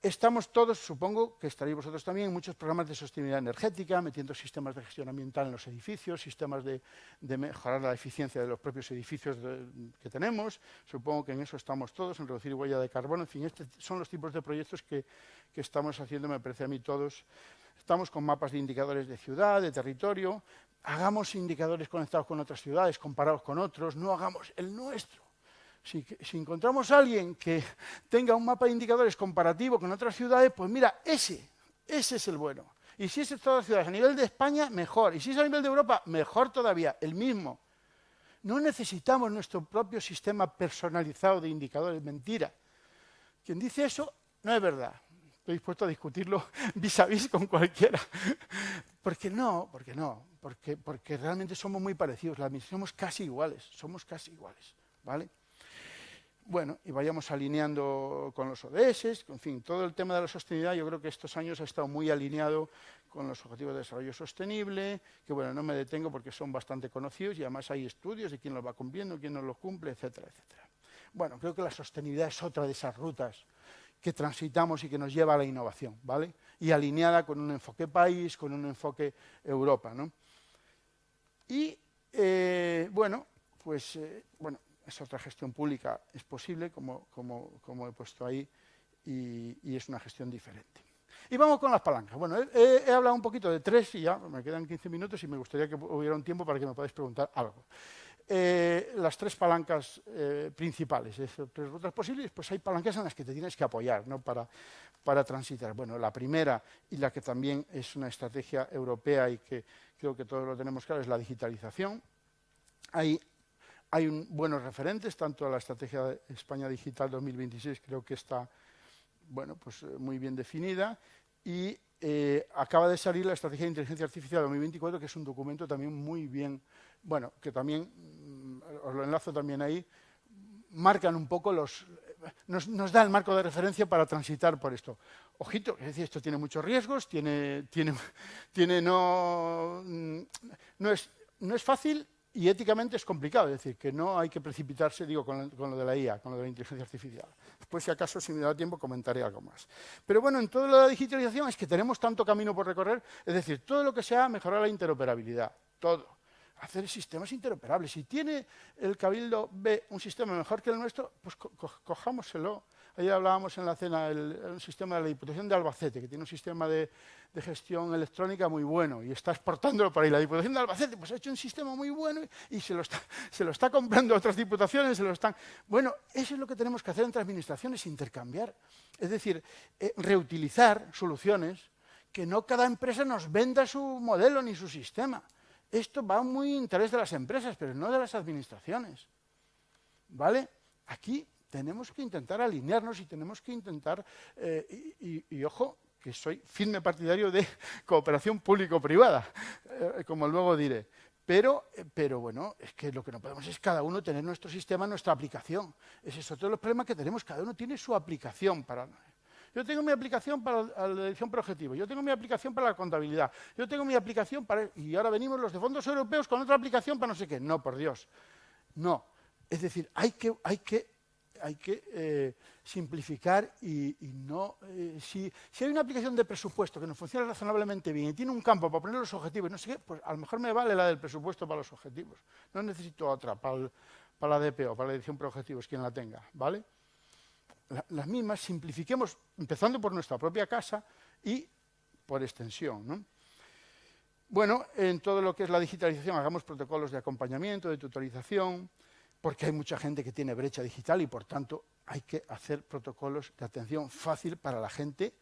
Speaker 1: Estamos todos, supongo que estaréis vosotros también, en muchos programas de sostenibilidad energética, metiendo sistemas de gestión ambiental en los edificios, sistemas de mejorar la eficiencia de los propios edificios que tenemos. Supongo que en eso estamos todos, en reducir huella de carbono. En fin, estos son los tipos de proyectos que estamos haciendo, me parece a mí todos. Estamos con mapas de indicadores de ciudad, de territorio. Hagamos indicadores conectados con otras ciudades, comparados con otros. No hagamos el nuestro. Si encontramos a alguien que tenga un mapa de indicadores comparativo con otras ciudades, pues mira, ese es el bueno. Y si es en todas las ciudades a nivel de España, mejor. Y si es a nivel de Europa, mejor todavía, el mismo. No necesitamos nuestro propio sistema personalizado de indicadores. Mentira. Quien dice eso no es verdad. Estoy dispuesto a discutirlo vis a vis con cualquiera. ¿Por qué no? Porque realmente somos muy parecidos. Somos casi iguales. ¿Vale? Bueno, y vayamos alineando con los ODS, en fin, todo el tema de la sostenibilidad, yo creo que estos años ha estado muy alineado con los Objetivos de Desarrollo Sostenible, que bueno, no me detengo porque son bastante conocidos y además hay estudios de quién los va cumpliendo, quién no los cumple, etcétera, etcétera. Bueno, creo que la sostenibilidad es otra de esas rutas que transitamos y que nos lleva a la innovación, ¿vale? Y alineada con un enfoque país, con un enfoque Europa, ¿no? Y, bueno, esa otra gestión pública es posible, como he puesto ahí, y es una gestión diferente. Y vamos con las palancas. Bueno, he hablado un poquito de tres y ya me quedan 15 minutos y me gustaría que hubiera un tiempo para que me podáis preguntar algo. Las tres palancas principales, tres rutas posibles, pues hay palancas en las que te tienes que apoyar, ¿no? para transitar. Bueno, la primera y la que también es una estrategia europea y que creo que todos lo tenemos claro es la digitalización. Hay buenos referentes, tanto a la Estrategia de España Digital 2026, creo que está muy bien definida, y acaba de salir la Estrategia de Inteligencia Artificial 2024, que es un documento también muy bien, que también, os lo enlazo también ahí, marcan un poco nos da el marco de referencia para transitar por esto. Ojito, es decir, esto tiene muchos riesgos, no es fácil. Y éticamente es complicado, es decir, que no hay que precipitarse, con lo de la IA, con lo de la inteligencia artificial. Después, si acaso, si me da tiempo, comentaré algo más. Pero bueno, en todo lo de la digitalización es que tenemos tanto camino por recorrer, es decir, todo lo que sea mejorar la interoperabilidad, todo. Hacer sistemas interoperables. Si tiene el Cabildo B un sistema mejor que el nuestro, pues cojámoselo. Ayer hablábamos en la cena del sistema de la Diputación de Albacete, que tiene un sistema de gestión electrónica muy bueno y está exportándolo por ahí. La Diputación de Albacete pues, ha hecho un sistema muy bueno y se lo está comprando a otras diputaciones. Bueno, eso es lo que tenemos que hacer entre administraciones, intercambiar. Es decir, reutilizar soluciones, que no cada empresa nos venda su modelo ni su sistema. Esto va muy en interés de las empresas, pero no de las administraciones. ¿Vale? Aquí tenemos que intentar alinearnos y tenemos que intentar, y ojo, que soy firme partidario de cooperación público-privada, como luego diré. Pero bueno, es que lo que no podemos es cada uno tener nuestro sistema, nuestra aplicación. Ese es otro de los problemas que tenemos. Cada uno tiene su aplicación para... Yo tengo mi aplicación para la edición por objetivo, yo tengo mi aplicación para la contabilidad, yo tengo mi aplicación para... Y ahora venimos los de fondos europeos con otra aplicación para no sé qué. No, por Dios. No. Es decir, hay que simplificar y no... si hay una aplicación de presupuesto que nos funciona razonablemente bien y tiene un campo para poner los objetivos y no sé qué, pues a lo mejor me vale la del presupuesto para los objetivos. No necesito otra para la DPO, para la edición por objetivos, quien la tenga, ¿vale? Las mismas, simplifiquemos, empezando por nuestra propia casa y por extensión, ¿no? Bueno, en todo lo que es la digitalización, hagamos protocolos de acompañamiento, de tutorización, porque hay mucha gente que tiene brecha digital y, por tanto, hay que hacer protocolos de atención fácil para la gente,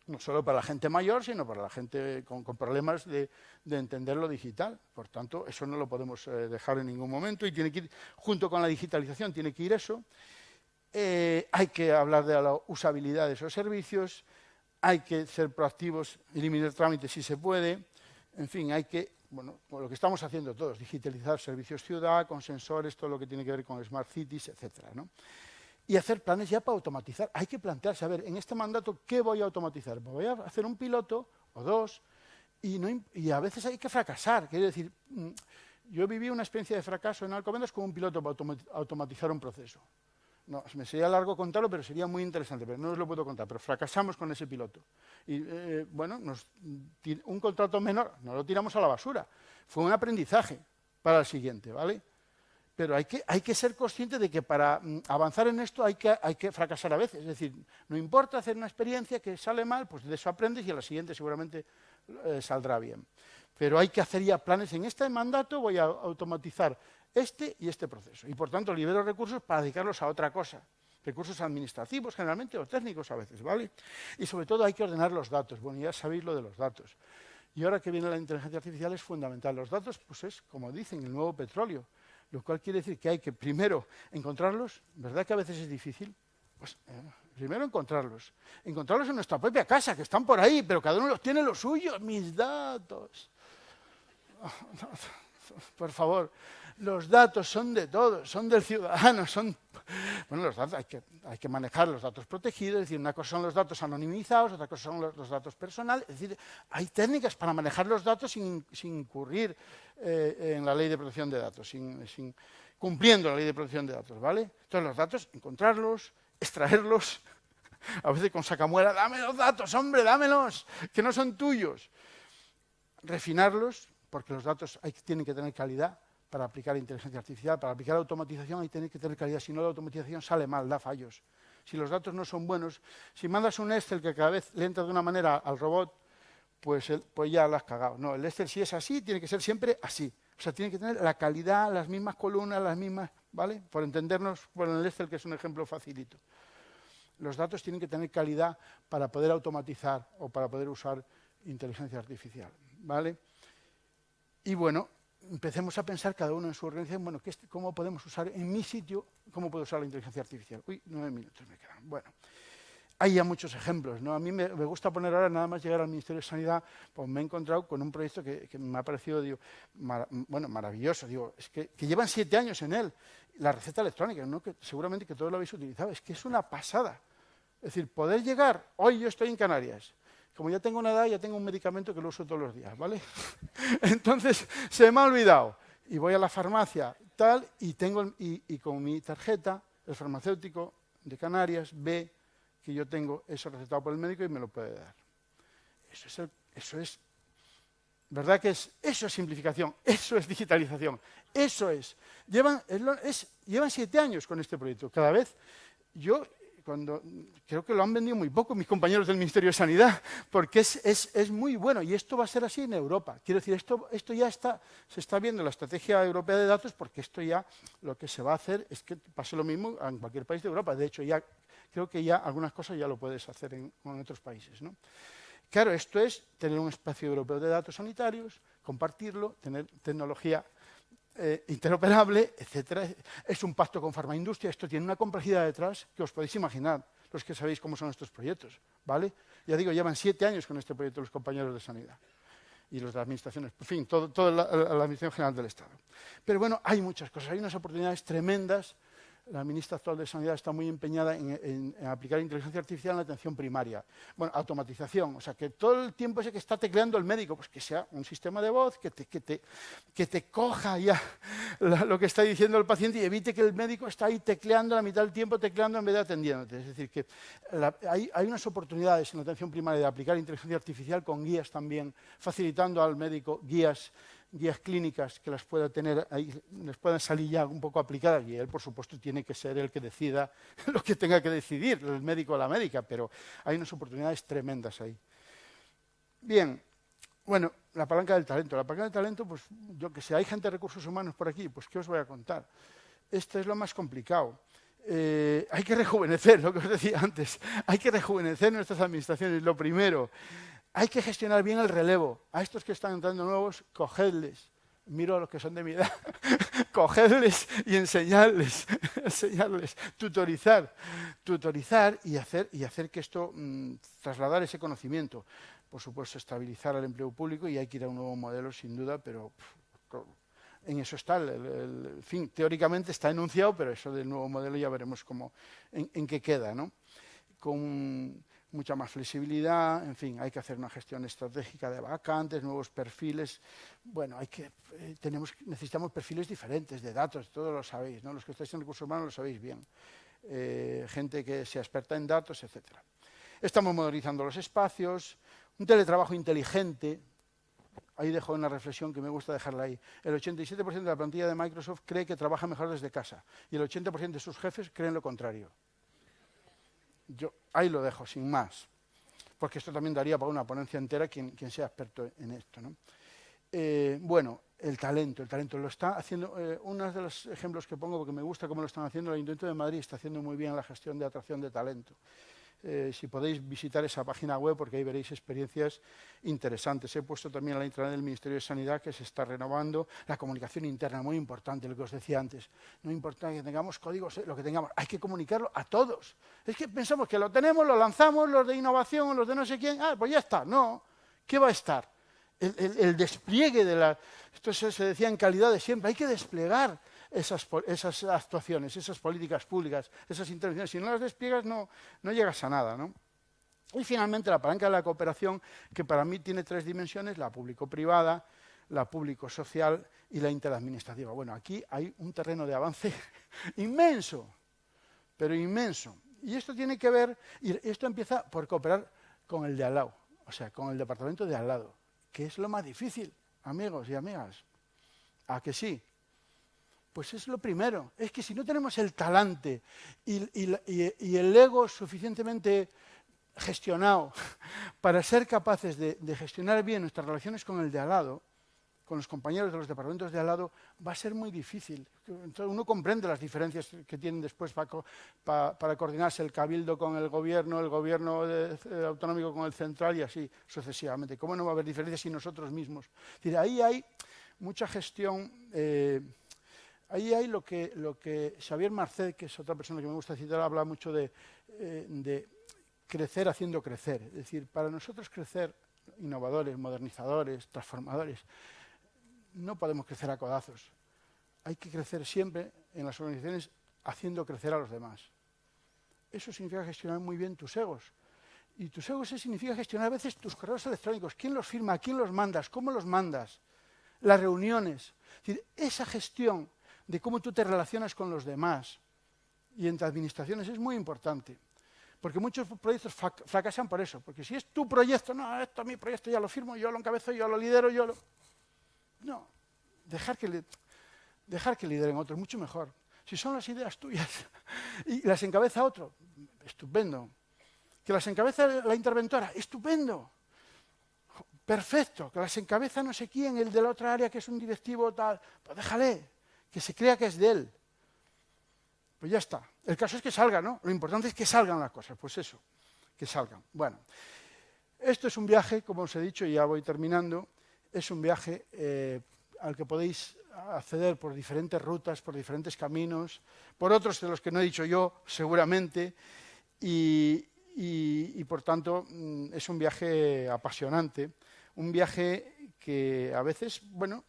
Speaker 1: no solo para la gente mayor, sino para la gente con problemas de entender lo digital. Por tanto, eso no lo podemos dejar en ningún momento y tiene que ir, junto con la digitalización, tiene que ir eso. Hay que hablar de la usabilidad de esos servicios, hay que ser proactivos, eliminar trámites si se puede, en fin, hay que, bueno, lo que estamos haciendo todos, digitalizar servicios ciudad, con sensores, todo lo que tiene que ver con Smart Cities, etcétera, ¿no? Y hacer planes ya para automatizar. Hay que plantearse, a ver, en este mandato, ¿qué voy a automatizar? Voy a hacer un piloto o dos y a veces hay que fracasar. Quiero decir, yo viví una experiencia de fracaso en Alcobendas con un piloto para automatizar un proceso. No, me sería largo contarlo, pero sería muy interesante, pero no os lo puedo contar. Pero fracasamos con ese piloto. Y, bueno, un contrato menor, no lo tiramos a la basura. Fue un aprendizaje para el siguiente, ¿vale? Pero hay que ser consciente de que para avanzar en esto hay que fracasar a veces. Es decir, no importa hacer una experiencia que sale mal, pues de eso aprendes y a la siguiente seguramente saldrá bien. Pero hay que hacer ya planes. En este mandato voy a automatizar este y este proceso. Y por tanto libero recursos para dedicarlos a otra cosa. Recursos administrativos generalmente o técnicos a veces, ¿vale? Y sobre todo hay que ordenar los datos. Bueno, ya sabéis lo de los datos. Y ahora que viene la inteligencia artificial es fundamental. Los datos, pues es, como dicen, el nuevo petróleo. Lo cual quiere decir que hay que primero encontrarlos. ¿Verdad que a veces es difícil? Pues primero encontrarlos. Encontrarlos en nuestra propia casa, que están por ahí, pero cada uno los tiene los suyos, mis datos. Por favor, los datos son de todos, son del ciudadano, son... Bueno, los datos hay que manejar los datos protegidos, es decir, una cosa son los datos anonimizados, otra cosa son los datos personales, es decir, hay técnicas para manejar los datos sin incurrir en la ley de protección de datos, cumpliendo la ley de protección de datos, ¿vale? Entonces los datos, encontrarlos, extraerlos, a veces con sacamuela, dame los datos, hombre, dámelos, que no son tuyos. Refinarlos, porque los datos tienen que tener calidad para aplicar inteligencia artificial, para aplicar automatización hay que tener calidad, si no la automatización sale mal, da fallos. Si los datos no son buenos, si mandas un Excel que cada vez le entra de una manera al robot, pues ya lo has cagado. No, el Excel si es así, tiene que ser siempre así. O sea, tiene que tener la calidad, las mismas columnas, las mismas, ¿vale? Por entendernos por el Excel, que es un ejemplo facilito. Los datos tienen que tener calidad para poder automatizar o para poder usar inteligencia artificial, ¿vale? Y bueno, empecemos a pensar cada uno en su organización, bueno, ¿cómo podemos usar en mi sitio, cómo puedo usar la inteligencia artificial? Uy, 9 minutos me quedan. Bueno, hay ya muchos ejemplos, ¿no? A mí me gusta poner ahora, nada más llegar al Ministerio de Sanidad, pues me he encontrado con un proyecto que me ha parecido, digo, maravilloso. Digo, es que llevan 7 años en él. La receta electrónica, ¿no? Que seguramente que todos lo habéis utilizado. Es que es una pasada. Es decir, poder llegar, hoy yo estoy en Canarias. Como ya tengo una edad, ya tengo un medicamento que lo uso todos los días, ¿vale? Entonces, se me ha olvidado. Y voy a la farmacia, tal, y con mi tarjeta, el farmacéutico de Canarias ve que yo tengo eso recetado por el médico y me lo puede dar. Eso es ¿verdad que eso es simplificación? Eso es digitalización. Eso es. Llevan 7 años con este proyecto. Cada vez creo que lo han vendido muy poco mis compañeros del Ministerio de Sanidad, porque es muy bueno y esto va a ser así en Europa. Quiero decir, esto ya se está viendo en la estrategia europea de datos, porque esto ya lo que se va a hacer es que pase lo mismo en cualquier país de Europa. De hecho, ya creo que ya algunas cosas ya lo puedes hacer en otros países, ¿no? Claro, esto es tener un espacio europeo de datos sanitarios, compartirlo, tener tecnología interoperable, etcétera. Es un pacto con farmaindustria. Esto tiene una complejidad detrás que os podéis imaginar. los que sabéis cómo son estos proyectos, ¿vale? Ya digo, llevan 7 años con este proyecto los compañeros de sanidad y los de administraciones, en fin, toda la Administración General del Estado. Pero bueno, hay muchas cosas, hay unas oportunidades tremendas. La ministra actual de Sanidad está muy empeñada en aplicar inteligencia artificial en la atención primaria. Bueno, automatización, o sea, que todo el tiempo ese que está tecleando el médico, pues que sea un sistema de voz que te coja ya lo que está diciendo el paciente y evite que el médico está ahí tecleando la mitad del tiempo, tecleando en vez de atendiéndote. Es decir, que hay unas oportunidades en la atención primaria de aplicar inteligencia artificial con guías también, facilitando al médico guías clínicas que las pueda tener ahí, les puedan salir ya un poco aplicadas, y él, por supuesto, tiene que ser el que decida lo que tenga que decidir, el médico o la médica, pero hay unas oportunidades tremendas ahí. Bien, bueno, la palanca del talento. La palanca del talento, pues yo que sé, hay gente de recursos humanos por aquí, pues ¿qué os voy a contar? Esto es lo más complicado. Hay que rejuvenecer, lo que os decía antes, hay que rejuvenecer nuestras administraciones, lo primero. Hay que gestionar bien el relevo. A estos que están entrando nuevos, cogedles. Miro a los que son de mi edad. Cogedles y enseñarles, tutorizar y hacer que esto, trasladar ese conocimiento. Por supuesto, estabilizar el empleo público, y hay que ir a un nuevo modelo, sin duda, pero en eso está. En fin, teóricamente está enunciado, pero eso del nuevo modelo ya veremos en qué queda, ¿no? Con mucha más flexibilidad, en fin, hay que hacer una gestión estratégica de vacantes, nuevos perfiles. Bueno, necesitamos perfiles diferentes de datos, todos lo sabéis, ¿no? Los que estáis en recursos humanos lo sabéis bien. Gente que sea experta en datos, etc. Estamos modernizando los espacios, un teletrabajo inteligente. Ahí dejo una reflexión que me gusta dejarla ahí. El 87% de la plantilla de Microsoft cree que trabaja mejor desde casa, y el 80% de sus jefes creen lo contrario. Yo ahí lo dejo, sin más, porque esto también daría para una ponencia entera quien sea experto en esto, ¿no? Bueno, el talento lo está haciendo, uno de los ejemplos que pongo, porque me gusta cómo lo están haciendo, el Ayuntamiento de Madrid está haciendo muy bien la gestión de atracción de talento. Si podéis visitar esa página web, porque ahí veréis experiencias interesantes. He puesto también la intranet del Ministerio de Sanidad, que se está renovando. La comunicación interna, muy importante, lo que os decía antes. No importa que tengamos códigos, lo que tengamos, hay que comunicarlo a todos. Es que pensamos que lo tenemos, lo lanzamos, los de innovación, los de no sé quién, pues ya está. No, ¿qué va a estar? El despliegue de esto se decía en calidad de siempre, hay que desplegar esas actuaciones, esas políticas públicas, esas intervenciones. Si no las despliegas, no llegas a nada, ¿no? Y finalmente la palanca de la cooperación, que para mí tiene 3 dimensiones: la público-privada, la público-social y la interadministrativa. Bueno, aquí hay un terreno de avance inmenso, pero inmenso. Y esto tiene que ver, y esto empieza por cooperar con el de al lado, o sea, con el departamento de al lado, que es lo más difícil, amigos y amigas. ¿A que sí? Pues es lo primero. Es que si no tenemos el talante y el ego suficientemente gestionado para ser capaces de gestionar bien nuestras relaciones con el de al lado, con los compañeros de los departamentos de al lado, va a ser muy difícil. Entonces, uno comprende las diferencias que tienen después para coordinarse el cabildo con el gobierno autonómico con el central, y así sucesivamente. ¿Cómo no va a haber diferencias si nosotros mismos? Es decir, ahí hay mucha gestión. Ahí hay lo que Xavier Marcet, que es otra persona que me gusta citar, habla mucho de crecer haciendo crecer. Es decir, para nosotros crecer, innovadores, modernizadores, transformadores, no podemos crecer a codazos. Hay que crecer siempre en las organizaciones haciendo crecer a los demás. Eso significa gestionar muy bien tus egos. Y tus egos significa gestionar a veces tus correos electrónicos. ¿Quién los firma? ¿Quién los mandas? ¿Cómo los mandas? Las reuniones. Es decir, esa gestión de cómo tú te relacionas con los demás y entre administraciones es muy importante. Porque muchos proyectos fracasan por eso. Porque si es tu proyecto, no, esto es mi proyecto, ya lo firmo, yo lo encabezo, yo lo lidero, No, dejar que lideren otros, mucho mejor. Si son las ideas tuyas y las encabeza otro, estupendo. Que las encabeza la interventora, estupendo. Perfecto. Que las encabeza no sé quién, el de la otra área que es un directivo tal, pues déjale. Que se crea que es de él. Pues ya está. El caso es que salga, ¿no? Lo importante es que salgan las cosas. Pues eso, que salgan. Bueno, esto es un viaje, como os he dicho, y ya voy terminando, es un viaje al que podéis acceder por diferentes rutas, por diferentes caminos, por otros de los que no he dicho yo, seguramente, y por tanto, es un viaje apasionante, un viaje que a veces, bueno,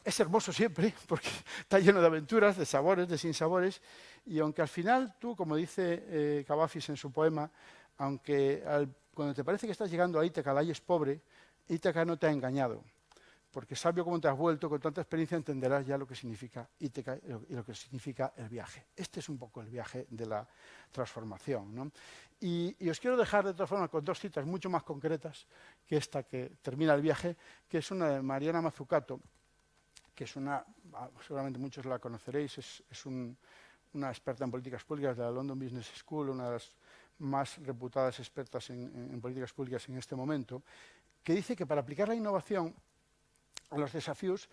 Speaker 1: es hermoso siempre, porque está lleno de aventuras, de sabores, de sinsabores, y aunque al final tú, como dice Cavafis en su poema, aunque cuando te parece que estás llegando a Ítaca, la es pobre, Ítaca no te ha engañado, porque sabio como te has vuelto, con tanta experiencia entenderás ya lo que significa Ítaca y lo que significa el viaje. Este es un poco el viaje de la transformación, ¿no? Y os quiero dejar de todas formas con dos citas mucho más concretas que esta que termina el viaje, que es una de Mariana Mazzucato, que es seguramente muchos la conoceréis, es una experta en políticas públicas de la London Business School, una de las más reputadas expertas en políticas públicas en este momento, que dice que para aplicar la innovación a los desafíos,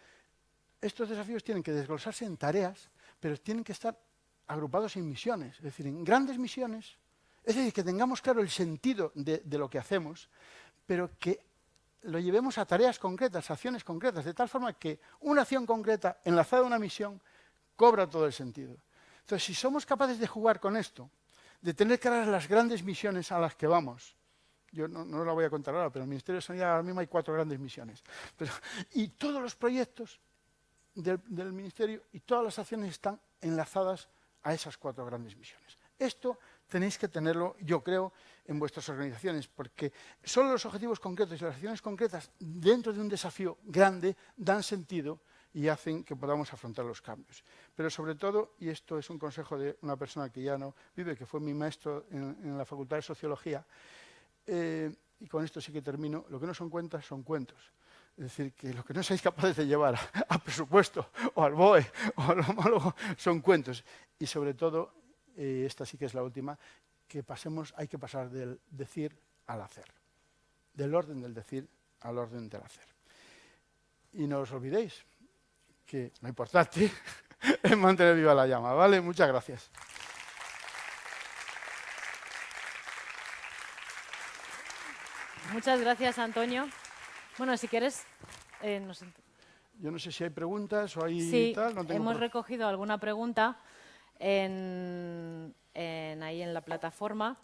Speaker 1: estos desafíos tienen que desglosarse en tareas, pero tienen que estar agrupados en misiones, es decir, en grandes misiones, es decir, que tengamos claro el sentido de lo que hacemos, pero que lo llevemos a tareas concretas, a acciones concretas, de tal forma que una acción concreta enlazada a una misión cobra todo el sentido. Entonces, si somos capaces de jugar con esto, de tener claras las grandes misiones a las que vamos, yo no la voy a contar ahora, pero en el Ministerio de Sanidad ahora mismo hay 4 grandes misiones, y todos los proyectos del Ministerio y todas las acciones están enlazadas a esas 4 grandes misiones. Esto tenéis que tenerlo, yo creo, en vuestras organizaciones, porque solo los objetivos concretos y las acciones concretas dentro de un desafío grande dan sentido y hacen que podamos afrontar los cambios. Pero sobre todo, y esto es un consejo de una persona que ya no vive, que fue mi maestro en la Facultad de Sociología, y con esto sí que termino, lo que no son cuentas son cuentos. Es decir, que lo que no seáis capaces de llevar a presupuesto o al BOE o al homólogo son cuentos. Y sobre todo, esta sí que es la última, que hay que pasar del decir al hacer. Del orden del decir al orden del hacer. Y no os olvidéis que lo importante es mantener viva la llama, ¿vale? Muchas gracias.
Speaker 2: Muchas gracias, Antonio. Bueno, si quieres...
Speaker 1: Yo no sé si hay preguntas o hay
Speaker 2: sí,
Speaker 1: tal. No tengo
Speaker 2: hemos recogido alguna pregunta ahí en la plataforma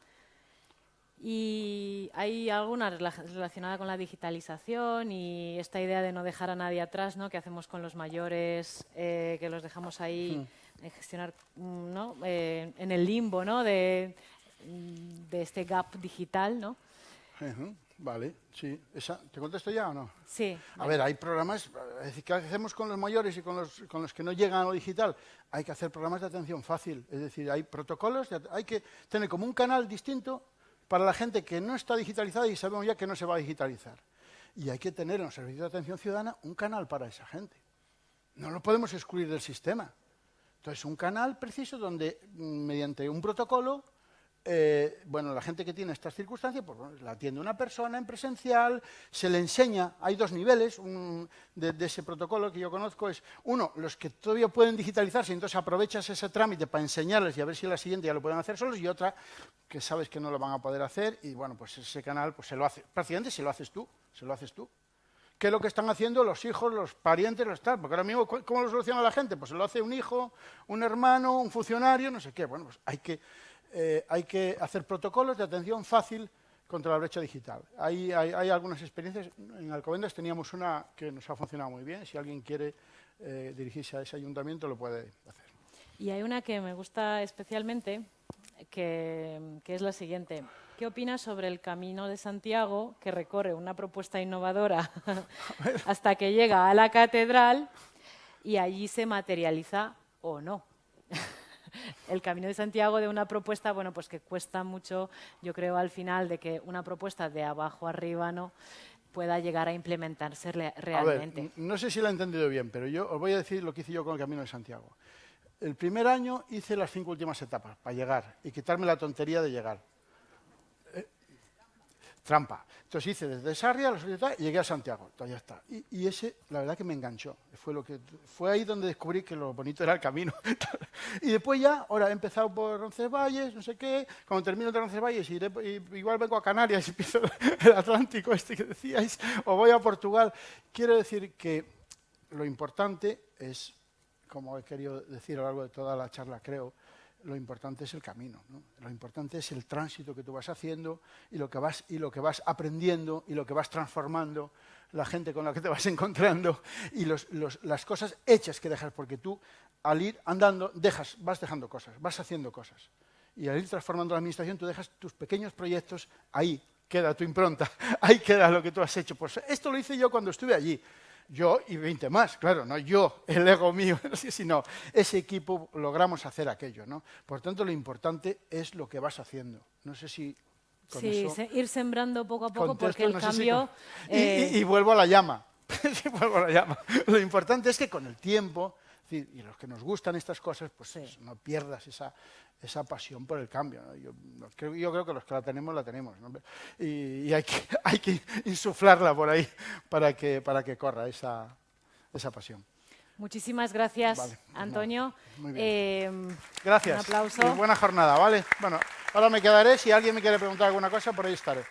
Speaker 2: y hay alguna relacionada con la digitalización y esta idea de no dejar a nadie atrás, ¿no? Que hacemos con los mayores, que los dejamos ahí gestionar, ¿no? En el limbo, ¿no? De este gap digital, ¿no?
Speaker 1: Vale, sí. ¿Te contesto ya o no?
Speaker 2: Sí.
Speaker 1: A ver, hay programas, es decir, ¿qué hacemos con los mayores y con los que no llegan a lo digital? Hay que hacer programas de atención fácil, es decir, hay protocolos, hay que tener como un canal distinto para la gente que no está digitalizada y sabemos ya que no se va a digitalizar. Y hay que tener en los servicios de atención ciudadana un canal para esa gente. No lo podemos excluir del sistema. Entonces, un canal preciso donde, mediante un protocolo, la gente que tiene estas circunstancias, pues bueno, la atiende una persona en presencial, se le enseña, hay 2 niveles de ese protocolo que yo conozco, es uno, los que todavía pueden digitalizarse, entonces aprovechas ese trámite para enseñarles y a ver si en la siguiente ya lo pueden hacer solos, y otra que sabes que no lo van a poder hacer, y bueno, pues ese canal pues se lo hace, prácticamente se lo haces tú. ¿Qué es lo que están haciendo los hijos, los parientes, los tal? Porque ahora mismo, ¿cómo lo soluciona la gente? Pues se lo hace un hijo, un hermano, un funcionario, no sé qué. Bueno, pues hay que hacer protocolos de atención fácil contra la brecha digital. Hay algunas experiencias. En Alcobendas teníamos una que nos ha funcionado muy bien. Si alguien quiere dirigirse a ese ayuntamiento, lo puede hacer.
Speaker 2: Y hay una que me gusta especialmente, que es la siguiente. ¿Qué opinas sobre el Camino de Santiago, que recorre una propuesta innovadora hasta que llega a la catedral y allí se materializa o no? El Camino de Santiago de una propuesta, bueno, pues que cuesta mucho, yo creo, al final, de que una propuesta de abajo arriba no pueda llegar a implementarse realmente.
Speaker 1: A ver, no sé si lo he entendido bien, pero yo os voy a decir lo que hice yo con el Camino de Santiago. El primer año hice las 5 últimas etapas para llegar y quitarme la tontería de llegar. Trampa. Entonces hice desde Sarria a la sociedad y llegué a Santiago. Entonces ya está. Y ese, la verdad que me enganchó. Fue ahí donde descubrí que lo bonito era el camino. Y después ya, ahora he empezado por Roncesvalles, no sé qué. Cuando termino de Roncesvalles, igual vengo a Canarias y empiezo el Atlántico este que decíais, o voy a Portugal. Quiero decir que lo importante es, como he querido decir a lo largo de toda la charla, creo, lo importante es el camino, ¿no? Lo importante es el tránsito que tú vas haciendo y lo que vas aprendiendo y lo que vas transformando, la gente con la que te vas encontrando y las cosas hechas que dejas, porque tú al ir andando vas dejando cosas, vas haciendo cosas. Y al ir transformando la administración tú dejas tus pequeños proyectos, ahí queda tu impronta, ahí queda lo que tú has hecho. Pues esto lo hice yo cuando estuve allí. Yo y 20 más, claro, no yo, el ego mío, sino ese equipo logramos hacer aquello, ¿no? Por tanto, lo importante es lo que vas haciendo. No sé si con eso
Speaker 2: ir sembrando poco a poco,
Speaker 1: contesto,
Speaker 2: porque el
Speaker 1: no sé si
Speaker 2: cambio...
Speaker 1: y vuelvo a la llama. Vuelvo a la llama. Lo importante es que con el tiempo, y los que nos gustan estas cosas, pues no pierdas esa pasión por el cambio, ¿no? Yo creo que los que la tenemos, ¿no? Y hay que insuflarla por ahí para que corra esa pasión.
Speaker 2: Muchísimas gracias,
Speaker 1: Vale,
Speaker 2: Antonio.
Speaker 1: Muy bien.
Speaker 2: Un
Speaker 1: Gracias.
Speaker 2: aplauso.
Speaker 1: Y buena jornada, ¿vale? Bueno, ahora me quedaré. Si alguien me quiere preguntar alguna cosa, por ahí estaré.